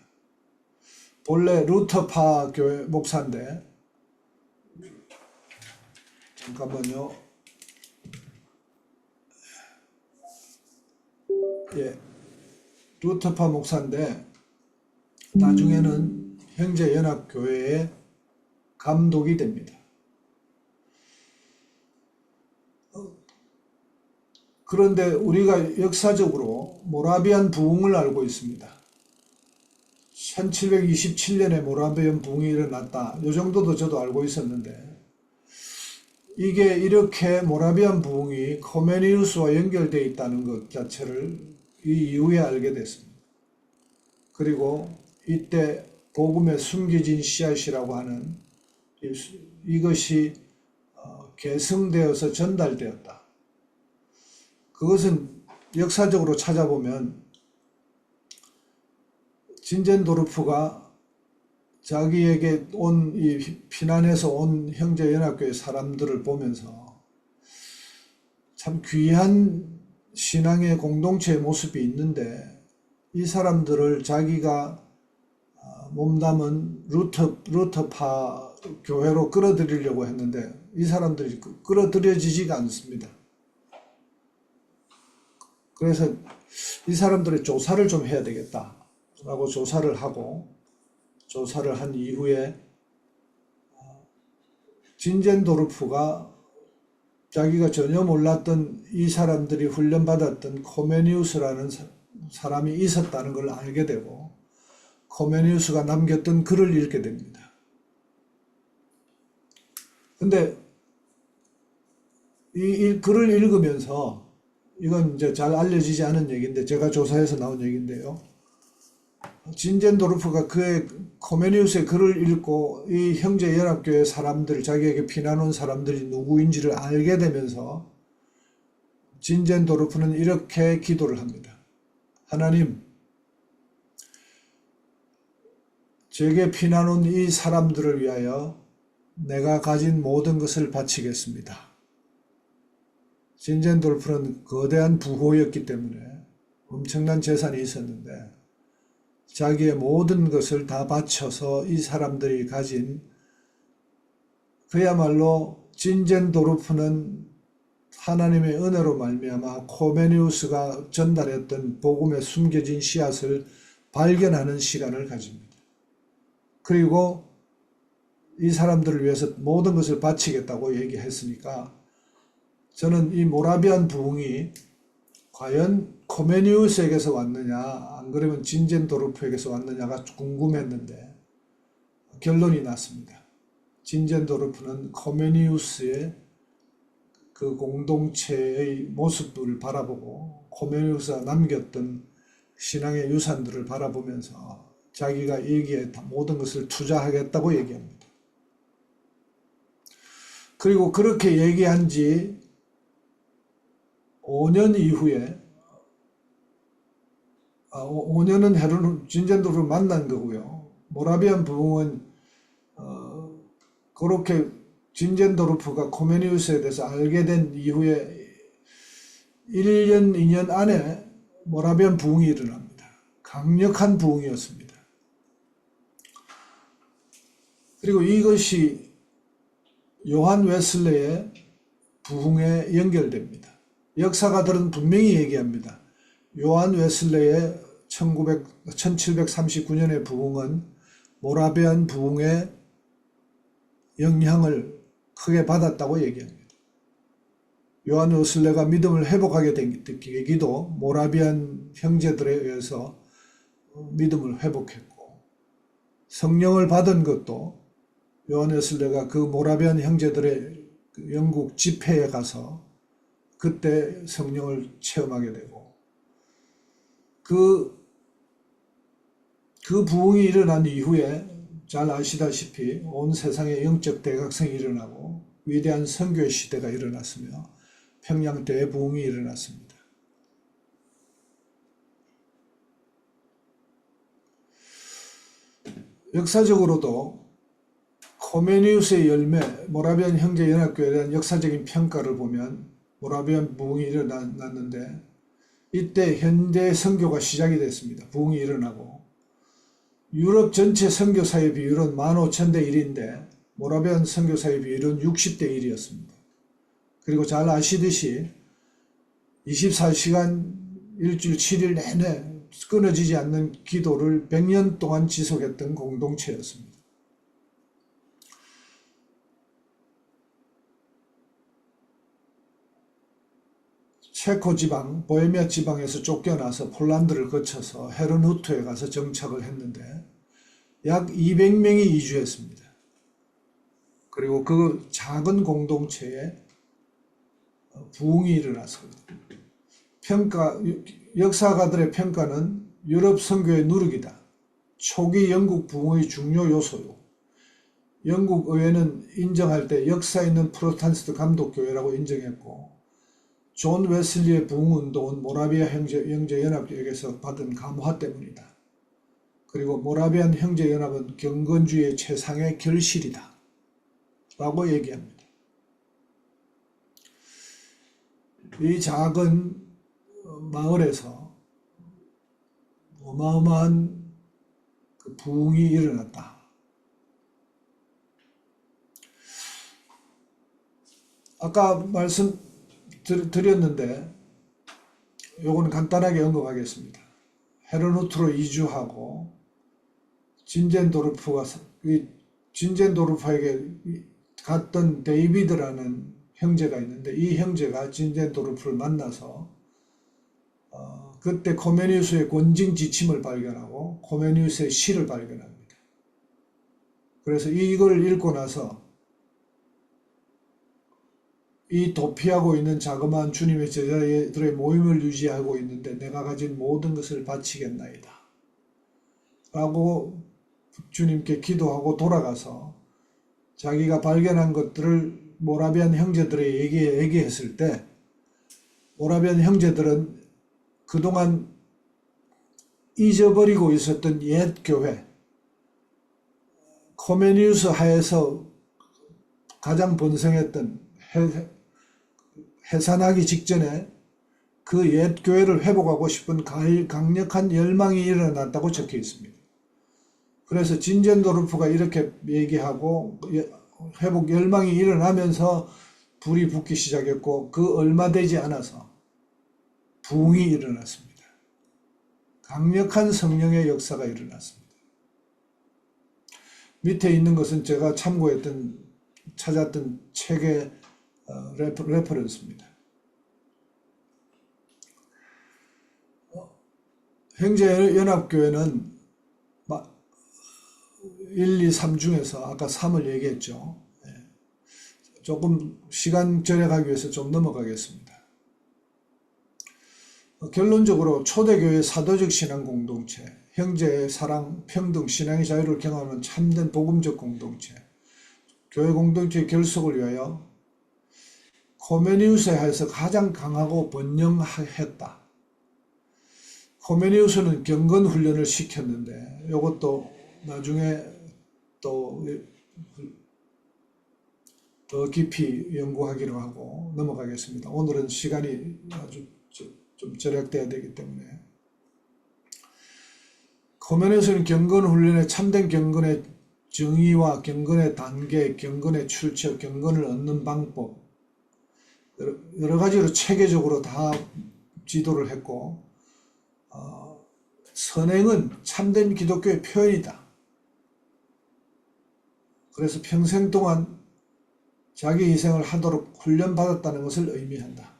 본래 루터파 교회 목사인데, 잠깐만요. 예, 루터파 목사인데 나중에는 형제연합교회의 감독이 됩니다. 그런데 우리가 역사적으로 모라비안 부흥을 알고 있습니다. 1727년에 모라비안 부흥이 일어났다. 이 정도도 저도 알고 있었는데, 이게 이렇게 모라비안 부흥이 코메니우스와 연결되어 있다는 것 자체를 이 이후에 알게 됐습니다. 그리고 이때 복음의 숨겨진 씨앗이라고 하는 이것이 계승되어서 전달되었다. 그것은 역사적으로 찾아보면 진젠도르프가 자기에게 온 이 피난해서 온 형제연합교회 사람들을 보면서 참 귀한 신앙의 공동체의 모습이 있는데, 이 사람들을 자기가 몸담은 루터파 교회로 끌어들이려고 했는데 이 사람들이 끌어들여지지가 않습니다. 그래서 이 사람들의 조사를 좀 해야 되겠다라고 조사를 하고, 조사를 한 이후에 진젠도르프가 자기가 전혀 몰랐던 이 사람들이 훈련받았던 코메니우스라는 사람이 있었다는 걸 알게 되고, 코메니우스가 남겼던 글을 읽게 됩니다. 근데 이 글을 읽으면서, 이건 이제 잘 알려지지 않은 얘기인데 제가 조사해서 나온 얘기인데요, 진젠도르프가 그의 코메니우스의 글을 읽고 이 형제연합교회 사람들, 자기에게 피난 온 사람들이 누구인지를 알게 되면서 진젠도르프는 이렇게 기도를 합니다. 하나님, 제게 피난 온 이 사람들을 위하여 내가 가진 모든 것을 바치겠습니다. 진젠도르프는 거대한 부호였기 때문에 엄청난 재산이 있었는데 자기의 모든 것을 다 바쳐서 이 사람들이 가진, 그야말로 진젠도르프는 하나님의 은혜로 말미암아 코메니우스가 전달했던 복음의 숨겨진 씨앗을 발견하는 시간을 가집니다. 그리고 이 사람들을 위해서 모든 것을 바치겠다고 얘기했으니까, 저는 이 모라비안 부흥이 과연 코메니우스에게서 왔느냐, 안 그러면 진젠도르프에게서 왔느냐가 궁금했는데 결론이 났습니다. 진젠도르프는 코메니우스의 그 공동체의 모습을 바라보고 코메니우스가 남겼던 신앙의 유산들을 바라보면서 자기가 여기에 모든 것을 투자하겠다고 얘기합니다. 그리고 그렇게 얘기한 지 5년 이후에, 5년은 진젠도르프를 만난 거고요. 모라비안 부흥은 그렇게 진젠도르프가 코메니우스에 대해서 알게 된 이후에 1년, 2년 안에 모라비안 부흥이 일어납니다. 강력한 부흥이었습니다. 그리고 이것이 요한 웨슬레의 부흥에 연결됩니다. 역사가들은 분명히 얘기합니다. 요한 웨슬레의 1739년의 부흥은 모라비안 부흥의 영향을 크게 받았다고 얘기합니다. 요한 웨슬레가 믿음을 회복하게 된 계기도 모라비안 형제들에 의해서 믿음을 회복했고, 성령을 받은 것도 요한 웨슬레가 그 모라비안 형제들의 영국 집회에 가서 그때 성령을 체험하게 되고, 그 부흥이 일어난 이후에 잘 아시다시피 온 세상에 영적 대각성이 일어나고 위대한 선교의 시대가 일어났으며 평양 대부흥이 일어났습니다. 역사적으로도 코메니우스의 열매, 모라비안 형제연합교회에 대한 역사적인 평가를 보면 모라비안 부흥이 일어났는데 이때 현대 선교가 시작이 됐습니다. 부흥이 일어나고 유럽 전체 선교사의 비율은 15,000대 1인데 모라비안 선교사의 비율은 60대 1이었습니다. 그리고 잘 아시듯이 24시간 일주일 7일 내내 끊어지지 않는 기도를 100년 동안 지속했던 공동체였습니다. 체코 지방, 보헤미아 지방에서 쫓겨나서 폴란드를 거쳐서 헤르누트에 가서 정착을 했는데 약 200명이 이주했습니다. 그리고 그 작은 공동체에 부흥이 일어났습니다. 역사가들의 평가는 유럽 선교의 누르기다. 초기 영국 부흥의 중요 요소요. 영국 의회는 인정할 때 역사 있는 프로테스탄트 감독교회라고 인정했고 존 웨슬리의 부흥운동은 모라비아 형제연합에게서 받은 감화 때문이다. 그리고 모라비안 형제연합은 경건주의의 최상의 결실이다. 라고 얘기합니다. 이 작은 마을에서 어마어마한 그 부흥이 일어났다. 아까 말씀드렸는데 요거는 간단하게 언급하겠습니다. 헤르누트로 이주하고 진젠도르프에게 갔던 데이비드라는 형제가 있는데 이 형제가 진젠도르프를 만나서 그때 코메니우스의 권징 지침을 발견하고 코메니우스의 시를 발견합니다. 그래서 이걸 읽고 나서 이 도피하고 있는 자그마한 주님의 제자들의 모임을 유지하고 있는데 내가 가진 모든 것을 바치겠나이다. 라고 주님께 기도하고 돌아가서 자기가 발견한 것들을 모라비안 형제들에게 얘기했을 때 모라비안 형제들은 그동안 잊어버리고 있었던 옛 교회, 코메니우스 하에서 가장 번성했던 해산하기 직전에 그 옛 교회를 회복하고 싶은 강력한 열망이 일어났다고 적혀 있습니다. 그래서 진젠도르프가 이렇게 얘기하고 회복 열망이 일어나면서 불이 붙기 시작했고 그 얼마 되지 않아서 부흥이 일어났습니다. 강력한 성령의 역사가 일어났습니다. 밑에 있는 것은 제가 찾았던 책의 레퍼런스입니다. 형제연합교회는 1, 2, 3 중에서 아까 3을 얘기했죠. 조금 시간 절약하기 위해서 좀 넘어가겠습니다. 결론적으로 초대교회 사도적 신앙 공동체, 형제의 사랑, 평등, 신앙의 자유를 경험하는 참된 복음적 공동체, 교회 공동체의 결속을 위하여 코메니우스에 하여서 가장 강하고 번영했다. 코메니우스는 경건 훈련을 시켰는데 이것도 나중에 또 더 깊이 연구하기로 하고 넘어가겠습니다. 오늘은 시간이 아주 좀 절약돼야 되기 때문에 코메니우스는 경건 훈련의 참된 경건의 정의와 경건의 단계, 경건의 출처, 경건을 얻는 방법 여러 가지로 체계적으로 다 지도를 했고 선행은 참된 기독교의 표현이다. 그래서 평생 동안 자기 희생을 하도록 훈련받았다는 것을 의미한다.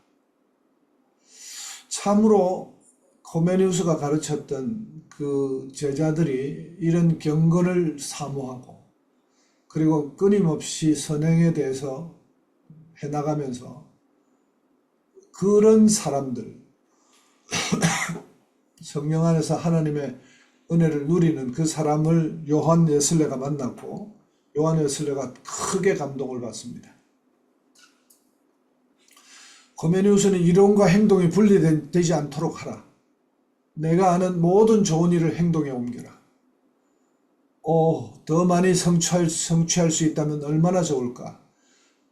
참으로 코메니우스가 가르쳤던 그 제자들이 이런 경건을 사모하고 그리고 끊임없이 선행에 대해서 해나가면서 그런 사람들 성령 안에서 하나님의 은혜를 누리는 그 사람을 요한 웨슬레가 만났고 요한 웨슬레가 크게 감동을 받습니다. 고메니우스는 이론과 행동이 분리되지 않도록 하라. 내가 아는 모든 좋은 일을 행동에 옮겨라. 더 많이 성취할 수 있다면 얼마나 좋을까.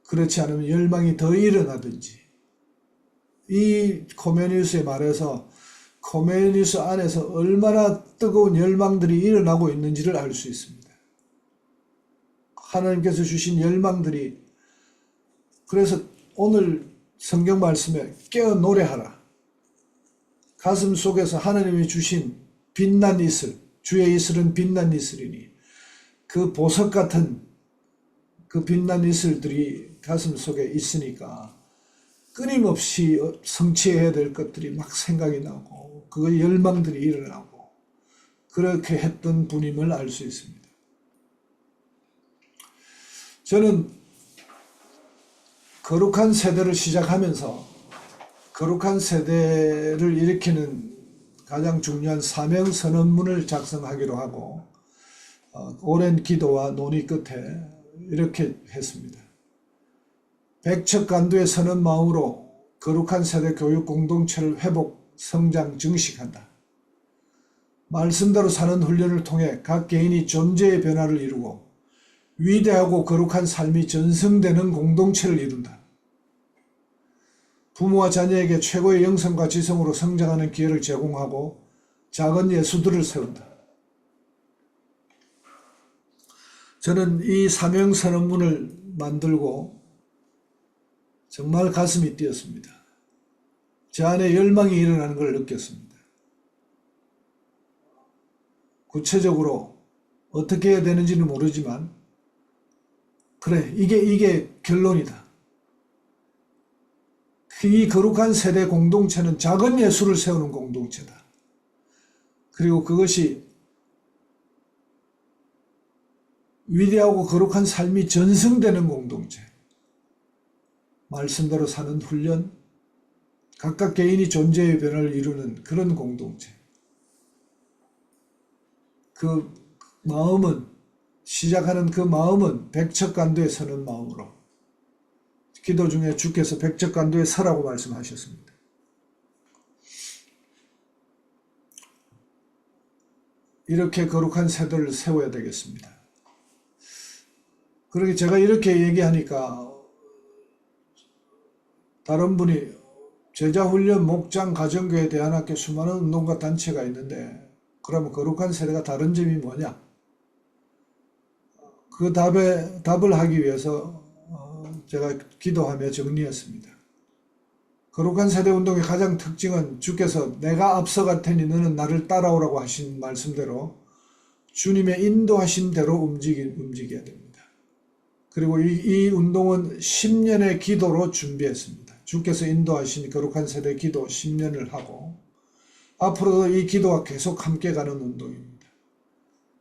그렇지 않으면 열망이 더 일어나든지. 이 코메니우스의 말에서 코메니우스 안에서 얼마나 뜨거운 열망들이 일어나고 있는지를 알 수 있습니다. 하나님께서 주신 열망들이, 그래서 오늘 성경 말씀에 깨어 노래하라. 가슴 속에서 하나님이 주신 빛난 이슬, 주의 이슬은 빛난 이슬이니 그 보석 같은 그 빛난 이슬들이 가슴 속에 있으니까 끊임없이 성취해야 될 것들이 막 생각이 나고 그 열망들이 일어나고 그렇게 했던 분임을 알 수 있습니다. 저는 거룩한 세대를 시작하면서 거룩한 세대를 일으키는 가장 중요한 사명 선언문을 작성하기로 하고 오랜 기도와 논의 끝에 이렇게 했습니다. 백척간두의 선언 마음으로 거룩한 세대 교육 공동체를 회복, 성장, 증식한다. 말씀대로 사는 훈련을 통해 각 개인이 존재의 변화를 이루고 위대하고 거룩한 삶이 전승되는 공동체를 이룬다. 부모와 자녀에게 최고의 영성과 지성으로 성장하는 기회를 제공하고 작은 예수들을 세운다. 저는 이 사명선언문을 만들고 정말 가슴이 뛰었습니다. 제 안에 열망이 일어나는 걸 느꼈습니다. 구체적으로 어떻게 해야 되는지는 모르지만 그래, 이게 결론이다. 이 거룩한 세대 공동체는 작은 예수를 세우는 공동체다. 그리고 그것이 위대하고 거룩한 삶이 전승되는 공동체. 말씀대로 사는 훈련, 각각 개인이 존재의 변화를 이루는 그런 공동체. 그 마음은, 시작하는 그 마음은 백척간두에 서는 마음으로, 기도 중에 주께서 백척간두에 서라고 말씀하셨습니다. 이렇게 거룩한 세대를 세워야 되겠습니다. 그렇게 제가 이렇게 얘기하니까 다른 분이 제자훈련, 목장, 가정교회, 대안학교 수많은 운동가 단체가 있는데 그러면 거룩한 세대가 다른 점이 뭐냐? 그 답을 하기 위해서 제가 기도하며 정리했습니다. 거룩한 세대 운동의 가장 특징은 주께서 내가 앞서갈 테니 너는 나를 따라오라고 하신 말씀대로 주님의 인도하신 대로 움직여야 됩니다. 그리고 이 운동은 10년의 기도로 준비했습니다. 주께서 인도하신 거룩한 세대 기도 10년을 하고 앞으로도 이 기도가 계속 함께 가는 운동입니다.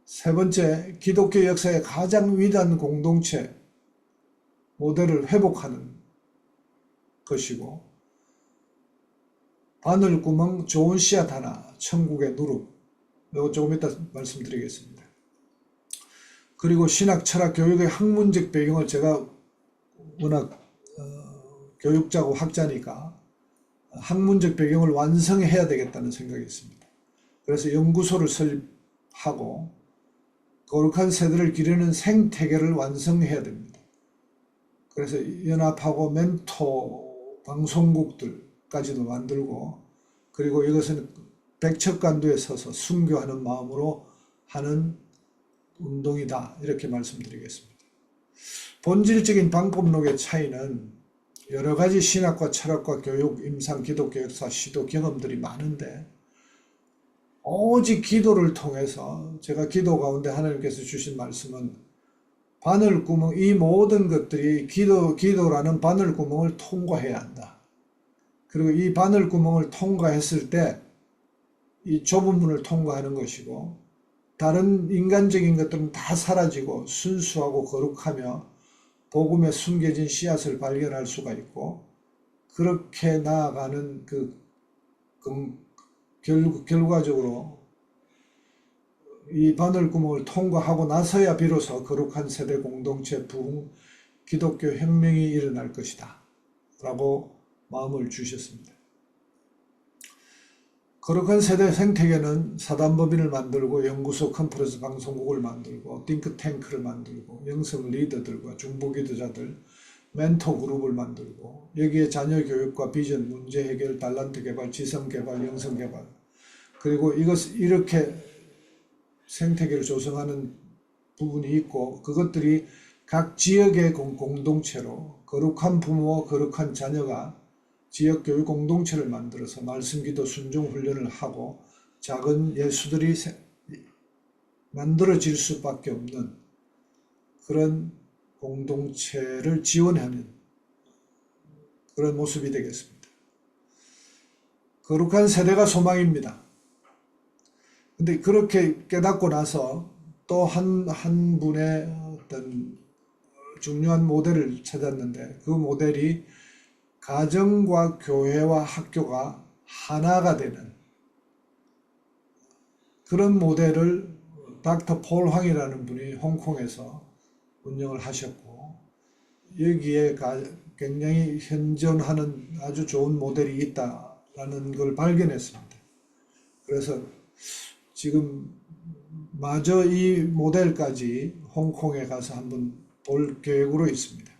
세 번째, 기독교 역사의 가장 위대한 공동체 모델을 회복하는 것이고 바늘구멍, 좋은 씨앗 하나, 천국의 누룩. 이거 조금 이따 말씀드리겠습니다. 그리고 신학, 철학, 교육의 학문적 배경을 제가 워낙 교육자고 학자니까 학문적 배경을 완성해야 되겠다는 생각이 있습니다. 그래서 연구소를 설립하고 거룩한 세대를 기르는 생태계를 완성해야 됩니다. 그래서 연합하고 멘토 방송국들까지도 만들고 그리고 이것은 백척간두에 서서 순교하는 마음으로 하는 운동이다. 이렇게 말씀드리겠습니다. 본질적인 방법론의 차이는 여러 가지 신학과 철학과 교육, 임상, 기독교 역사, 시도, 경험들이 많은데 오직 기도를 통해서 제가 기도 가운데 하나님께서 주신 말씀은 바늘구멍, 이 모든 것들이 기도라는 바늘구멍을 통과해야 한다. 그리고 이 바늘구멍을 통과했을 때 이 좁은 문을 통과하는 것이고 다른 인간적인 것들은 다 사라지고 순수하고 거룩하며 복음에 숨겨진 씨앗을 발견할 수가 있고 그렇게 나아가는 그 결과적으로 이 바늘구멍을 통과하고 나서야 비로소 거룩한 세대 공동체 부흥 기독교 혁명이 일어날 것이다 라고 마음을 주셨습니다. 거룩한 세대 생태계는 사단법인을 만들고 연구소 컨퍼런스 방송국을 만들고 띵크탱크를 만들고 영성 리더들과 중보기도자들 멘토 그룹을 만들고 여기에 자녀 교육과 비전, 문제 해결, 달란트 개발, 지성 개발, 영성 개발 그리고 이렇게 생태계를 조성하는 부분이 있고 그것들이 각 지역의 공동체로 거룩한 부모와 거룩한 자녀가 지역 교육 공동체를 만들어서 말씀 기도 순종 훈련을 하고 작은 예수들이 만들어질 수밖에 없는 그런 공동체를 지원하는 그런 모습이 되겠습니다. 거룩한 세대가 소망입니다. 근데 그렇게 깨닫고 나서 또 한 분의 어떤 중요한 모델을 찾았는데 그 모델이 가정과 교회와 학교가 하나가 되는 그런 모델을 닥터 폴 황이라는 분이 홍콩에서 운영을 하셨고 여기에 굉장히 현존하는 아주 좋은 모델이 있다라는 걸 발견했습니다. 그래서 지금 마저 이 모델까지 홍콩에 가서 한번 볼 계획으로 있습니다.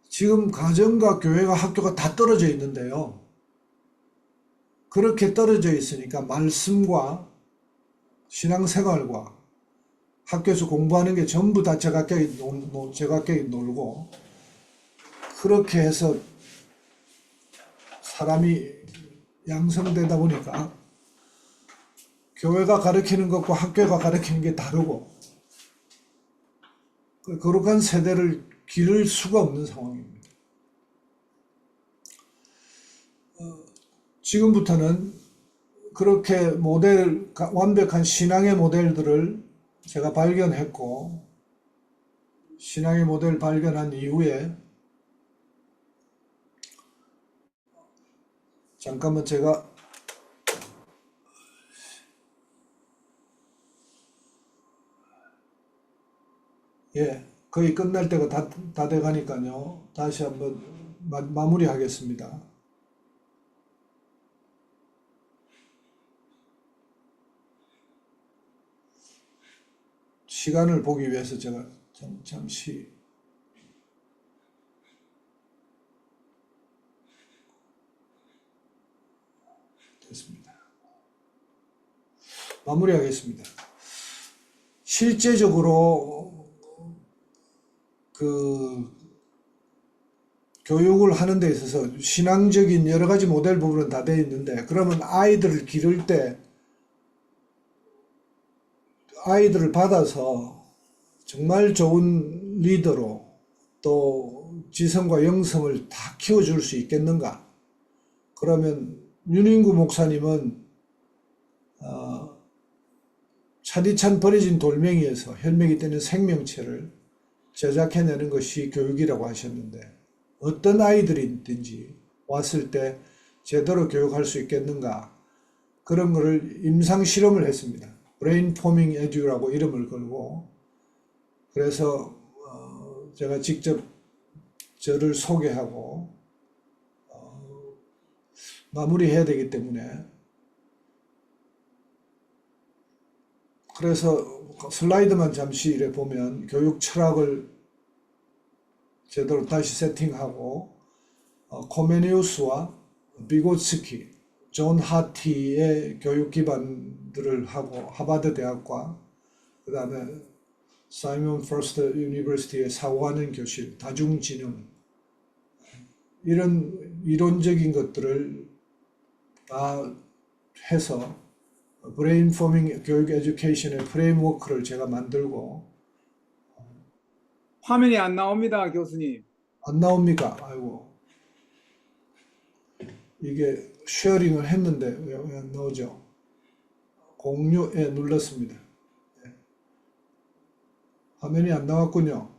지금 가정과 교회가 학교가 다 떨어져 있는데요. 그렇게 떨어져 있으니까 말씀과 신앙생활과 학교에서 공부하는 게 전부 다 제각기 놀고 그렇게 해서 사람이 양성되다 보니까 교회가 가르치는 것과 학교가 가르치는 게 다르고 거룩한 세대를 기를 수가 없는 상황입니다. 지금부터는 그렇게 완벽한 신앙의 모델들을 제가 발견했고 신앙의 모델을 발견한 이후에 잠깐만 제가 거의 끝날 때가 다 돼가니까요. 다시 한번 마무리하겠습니다. 시간을 보기 위해서 제가 잠시 됐습니다. 마무리하겠습니다. 실제적으로 교육을 하는 데 있어서 신앙적인 여러 가지 모델 부분은 다 되어 있는데 그러면 아이들을 기를 때 아이들을 받아서 정말 좋은 리더로 또 지성과 영성을 다 키워줄 수 있겠는가? 그러면 윤인구 목사님은 차디찬 버려진 돌멩이에서 혈맥이 되는 생명체를 제작해내는 것이 교육이라고 하셨는데 어떤 아이들이든지 왔을 때 제대로 교육할 수 있겠는가? 그런 거를 임상 실험을 했습니다. 브레인 포밍 에듀라고 이름을 걸고 그래서 제가 직접 저를 소개하고 마무리해야 되기 때문에 그래서 슬라이드만 잠시 이래 보면 교육 철학을 제대로 다시 세팅하고 코메니우스와 비고츠키, 존 하티의 교육 기반들을 하고 하버드 대학과 그 다음에 사이먼 퍼스터 유니버시티의 사고하는 교실, 다중지능 이런 이론적인 것들을 다 해서 브레인 포밍 교육 에듀케이션의 프레임워크를 제가 만들고 화면이 안 나옵니다, 교수님. 안 나옵니까? 아이고 이게 쉐어링을 했는데 왜 안 나오죠? 공유에 눌렀습니다. 화면이 안 나왔군요.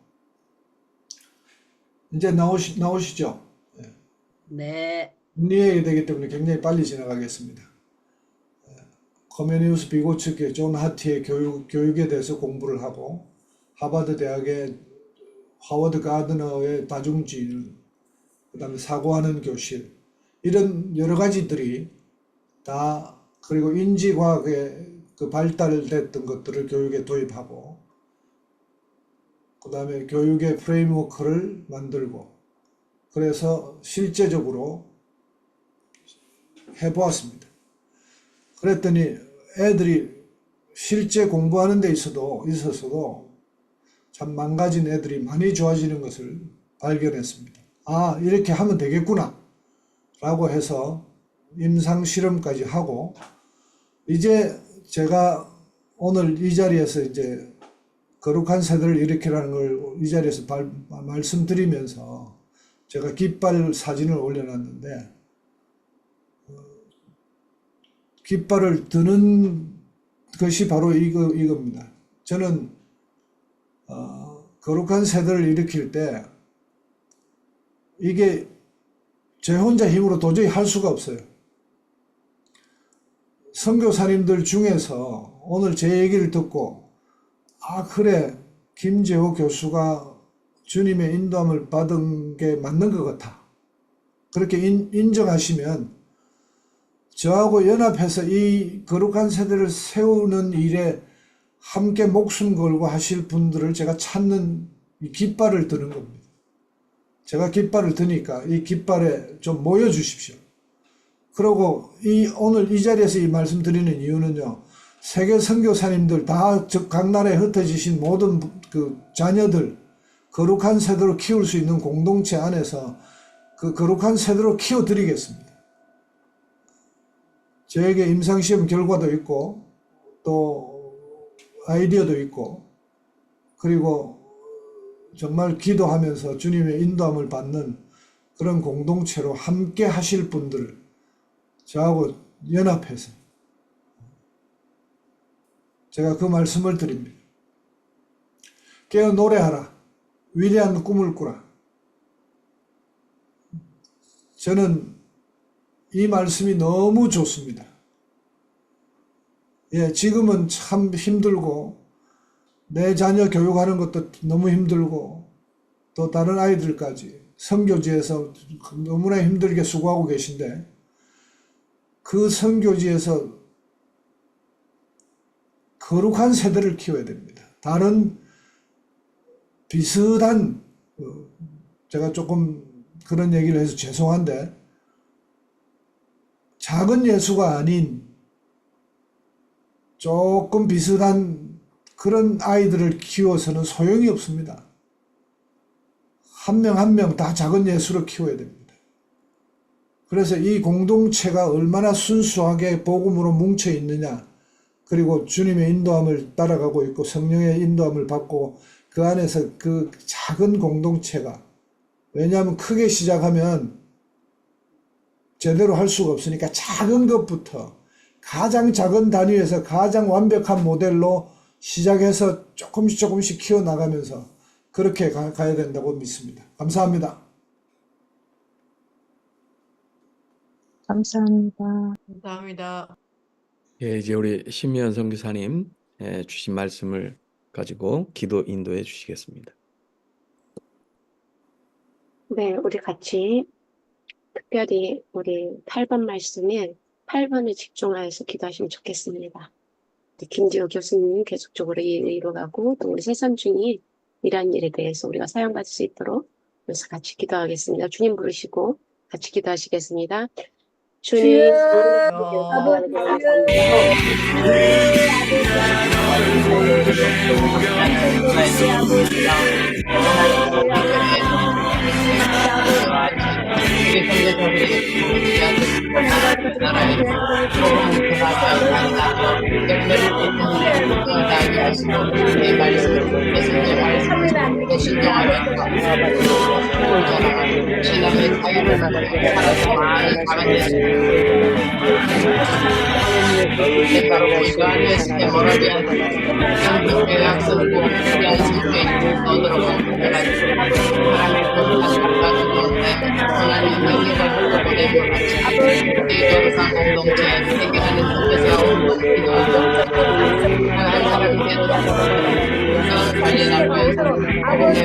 이제 나오시죠? 네. 문의해야 되기 때문에 굉장히 빨리 지나가겠습니다. 커메니우스 비고츠계 존 하티의 교육에 대해서 공부를 하고 하버드 대학의 하워드 가드너의 다중주의, 그 다음에 사고하는 교실, 이런 여러 가지들이 다, 그리고 인지과학의 그 발달됐던 것들을 교육에 도입하고, 그 다음에 교육의 프레임워크를 만들고, 그래서 실제적으로 해보았습니다. 그랬더니 애들이 실제 공부하는 데 있어서도 참 망가진 애들이 많이 좋아지는 것을 발견했습니다. 아, 이렇게 하면 되겠구나 라고 해서 임상 실험까지 하고, 이제 제가 오늘 이 자리에서 이제 거룩한 세대를 일으키라는 걸 이 자리에서 말씀드리면서 제가 깃발 사진을 올려놨는데, 깃발을 드는 것이 바로 이겁니다. 저는 거룩한 세대를 일으킬 때 이게 제 혼자 힘으로 도저히 할 수가 없어요. 선교사님들 중에서 오늘 제 얘기를 듣고, 아 그래, 김재호 교수가 주님의 인도함을 받은 게 맞는 것 같아, 그렇게 인정하시면 저하고 연합해서 이 거룩한 세대를 세우는 일에 함께 목숨 걸고 하실 분들을 제가 찾는 이 깃발을 드는 겁니다. 제가 깃발을 드니까 이 깃발에 좀 모여 주십시오. 그리고 오늘 이 자리에서 이 말씀 드리는 이유는요, 세계 선교사님들 다 각 나라에 흩어지신 모든 그 자녀들 거룩한 세대로 키울 수 있는 공동체 안에서 그 거룩한 세대로 키워 드리겠습니다. 저에게 임상시험 결과도 있고 또 아이디어도 있고, 그리고 정말 기도하면서 주님의 인도함을 받는 그런 공동체로 함께 하실 분들을 저하고 연합해서 제가 그 말씀을 드립니다. 깨어 노래하라, 위대한 꿈을 꾸라. 저는 이 말씀이 너무 좋습니다. 예, 지금은 참 힘들고 내 자녀 교육하는 것도 너무 힘들고 또 다른 아이들까지 선교지에서 너무나 힘들게 수고하고 계신데, 그 선교지에서 거룩한 세대를 키워야 됩니다. 다른 비슷한, 제가 조금 그런 얘기를 해서 죄송한데, 작은 예수가 아닌 조금 비슷한 그런 아이들을 키워서는 소용이 없습니다. 한 명 한 명 다 작은 예수로 키워야 됩니다. 그래서 이 공동체가 얼마나 순수하게 복음으로 뭉쳐 있느냐, 그리고 주님의 인도함을 따라가고 있고 성령의 인도함을 받고 그 안에서 그 작은 공동체가, 왜냐하면 크게 시작하면 제대로 할 수가 없으니까 작은 것부터 가장 작은 단위에서 가장 완벽한 모델로 시작해서 조금씩 키워나가면서 그렇게 가야 된다고 믿습니다. 감사합니다. 감사합니다. 감사합니다. 예, 이제 우리 심미연 선교사님 주신 말씀을 가지고 기도 인도해 주시겠습니다. 네, 우리 같이 특별히 우리 8번 말씀에 8번에 집중하여서 기도하시면 좋겠습니다. 우리 김지호 교수님 계속적으로 이뤄가고 또 우리 새삼중이 일한 일에 대해서 우리가 사용받을 수 있도록 그래서 같이 기도하겠습니다. 주님 부르시고 같이 기도하시겠습니다. 주님, 하나님 공동체 세계하는 선교사 온도를 기도하며 한 사람이 되도록 관리하고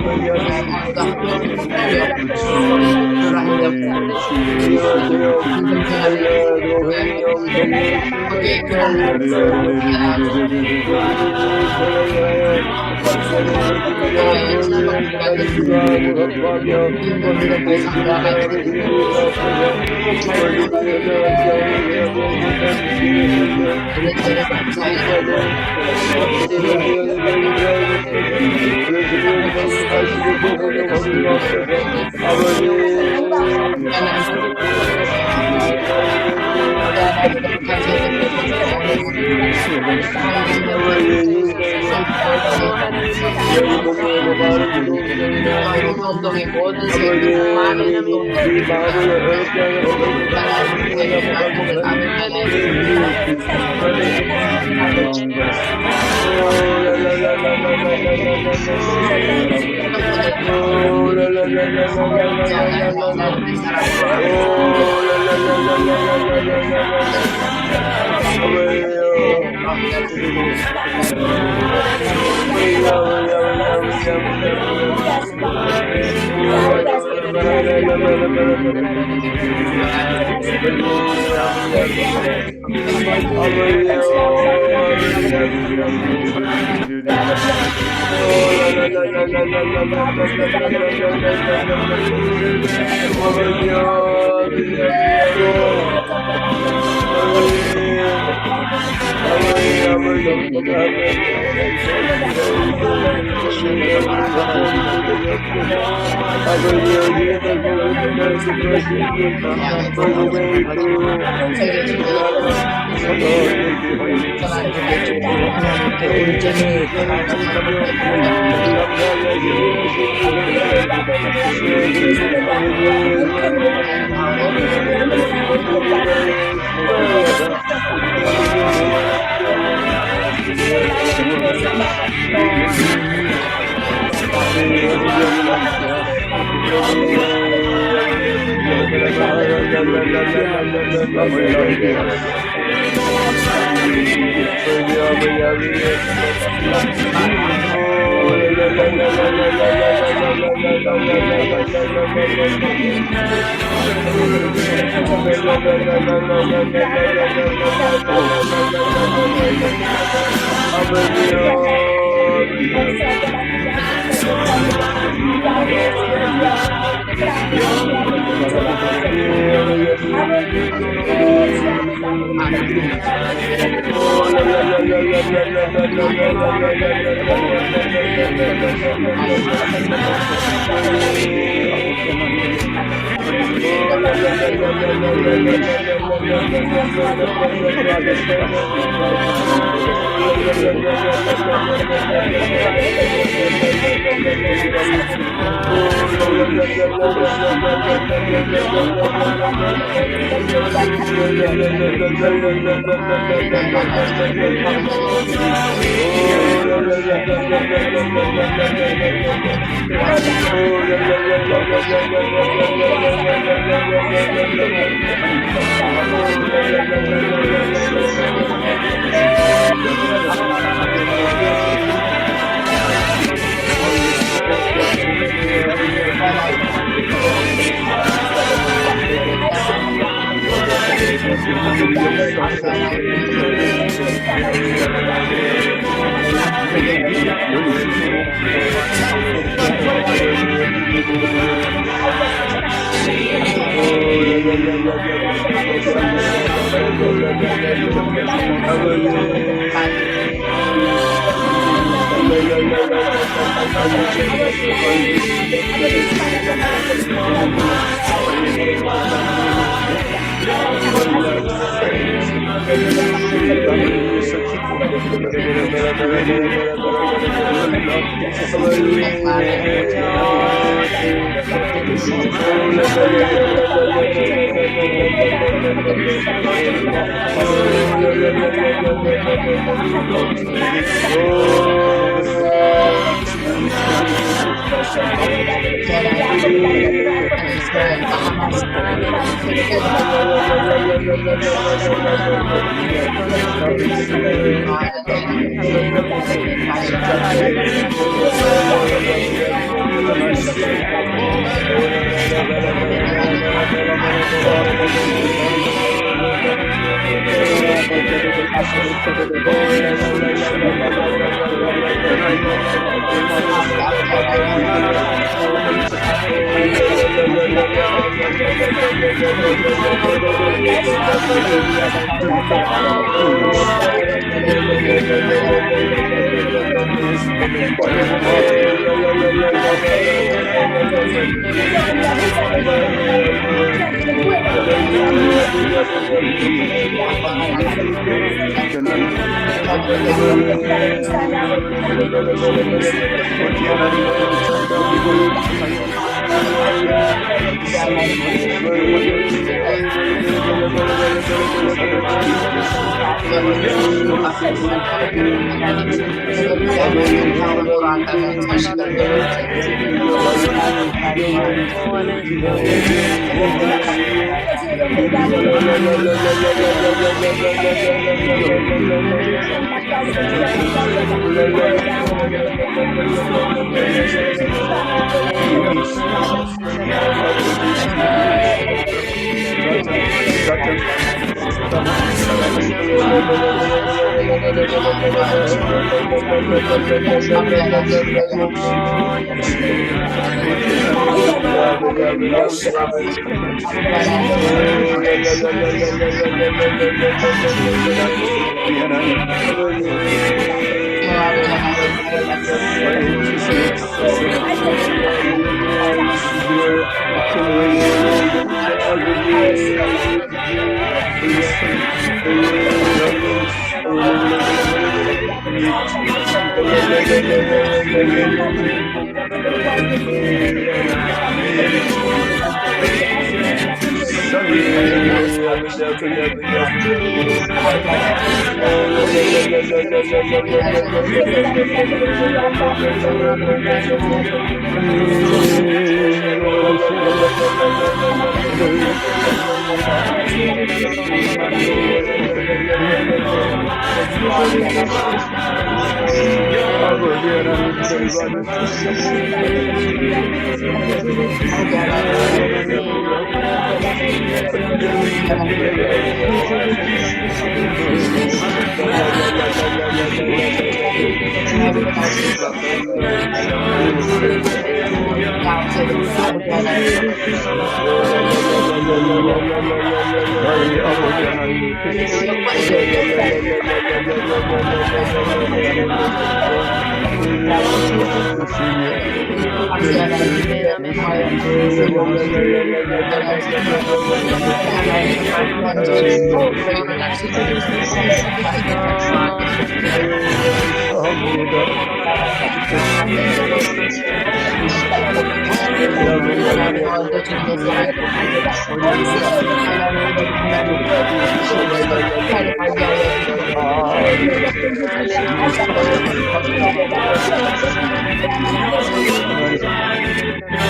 공의 방과 운동의 모든 세계를 많은 운동을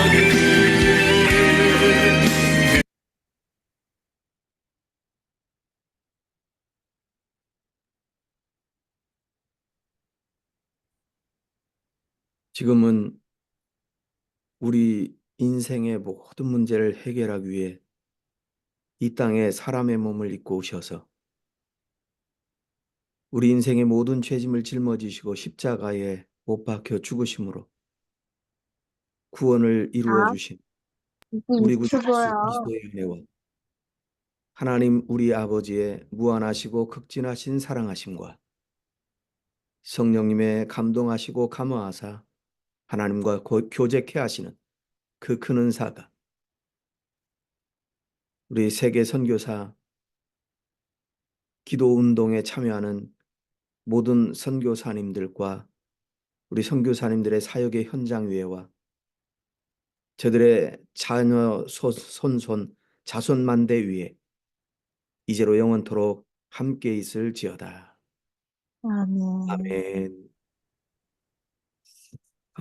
Thank you. 지금은 우리 인생의 모든 문제를 해결하기 위해 이 땅에 사람의 몸을 입고 오셔서 우리 인생의 모든 죄짐을 짊어지시고 십자가에 못 박혀 죽으심으로 구원을 이루어 주신 우리 구주 예수 그리스도의 은혜와 하나님 우리 아버지의 무한하시고 극진하신 사랑하심과 성령님의 감동하시고 감화하사 하나님과 교제케 하시는 그 큰 은사가 우리 세계 선교사 기도 운동에 참여하는 모든 선교사님들과 우리 선교사님들의 사역의 현장 위에와 저들의 자녀 손손 자손만대 위에 이제로 영원토록 함께 있을지어다. 아멘. 아멘.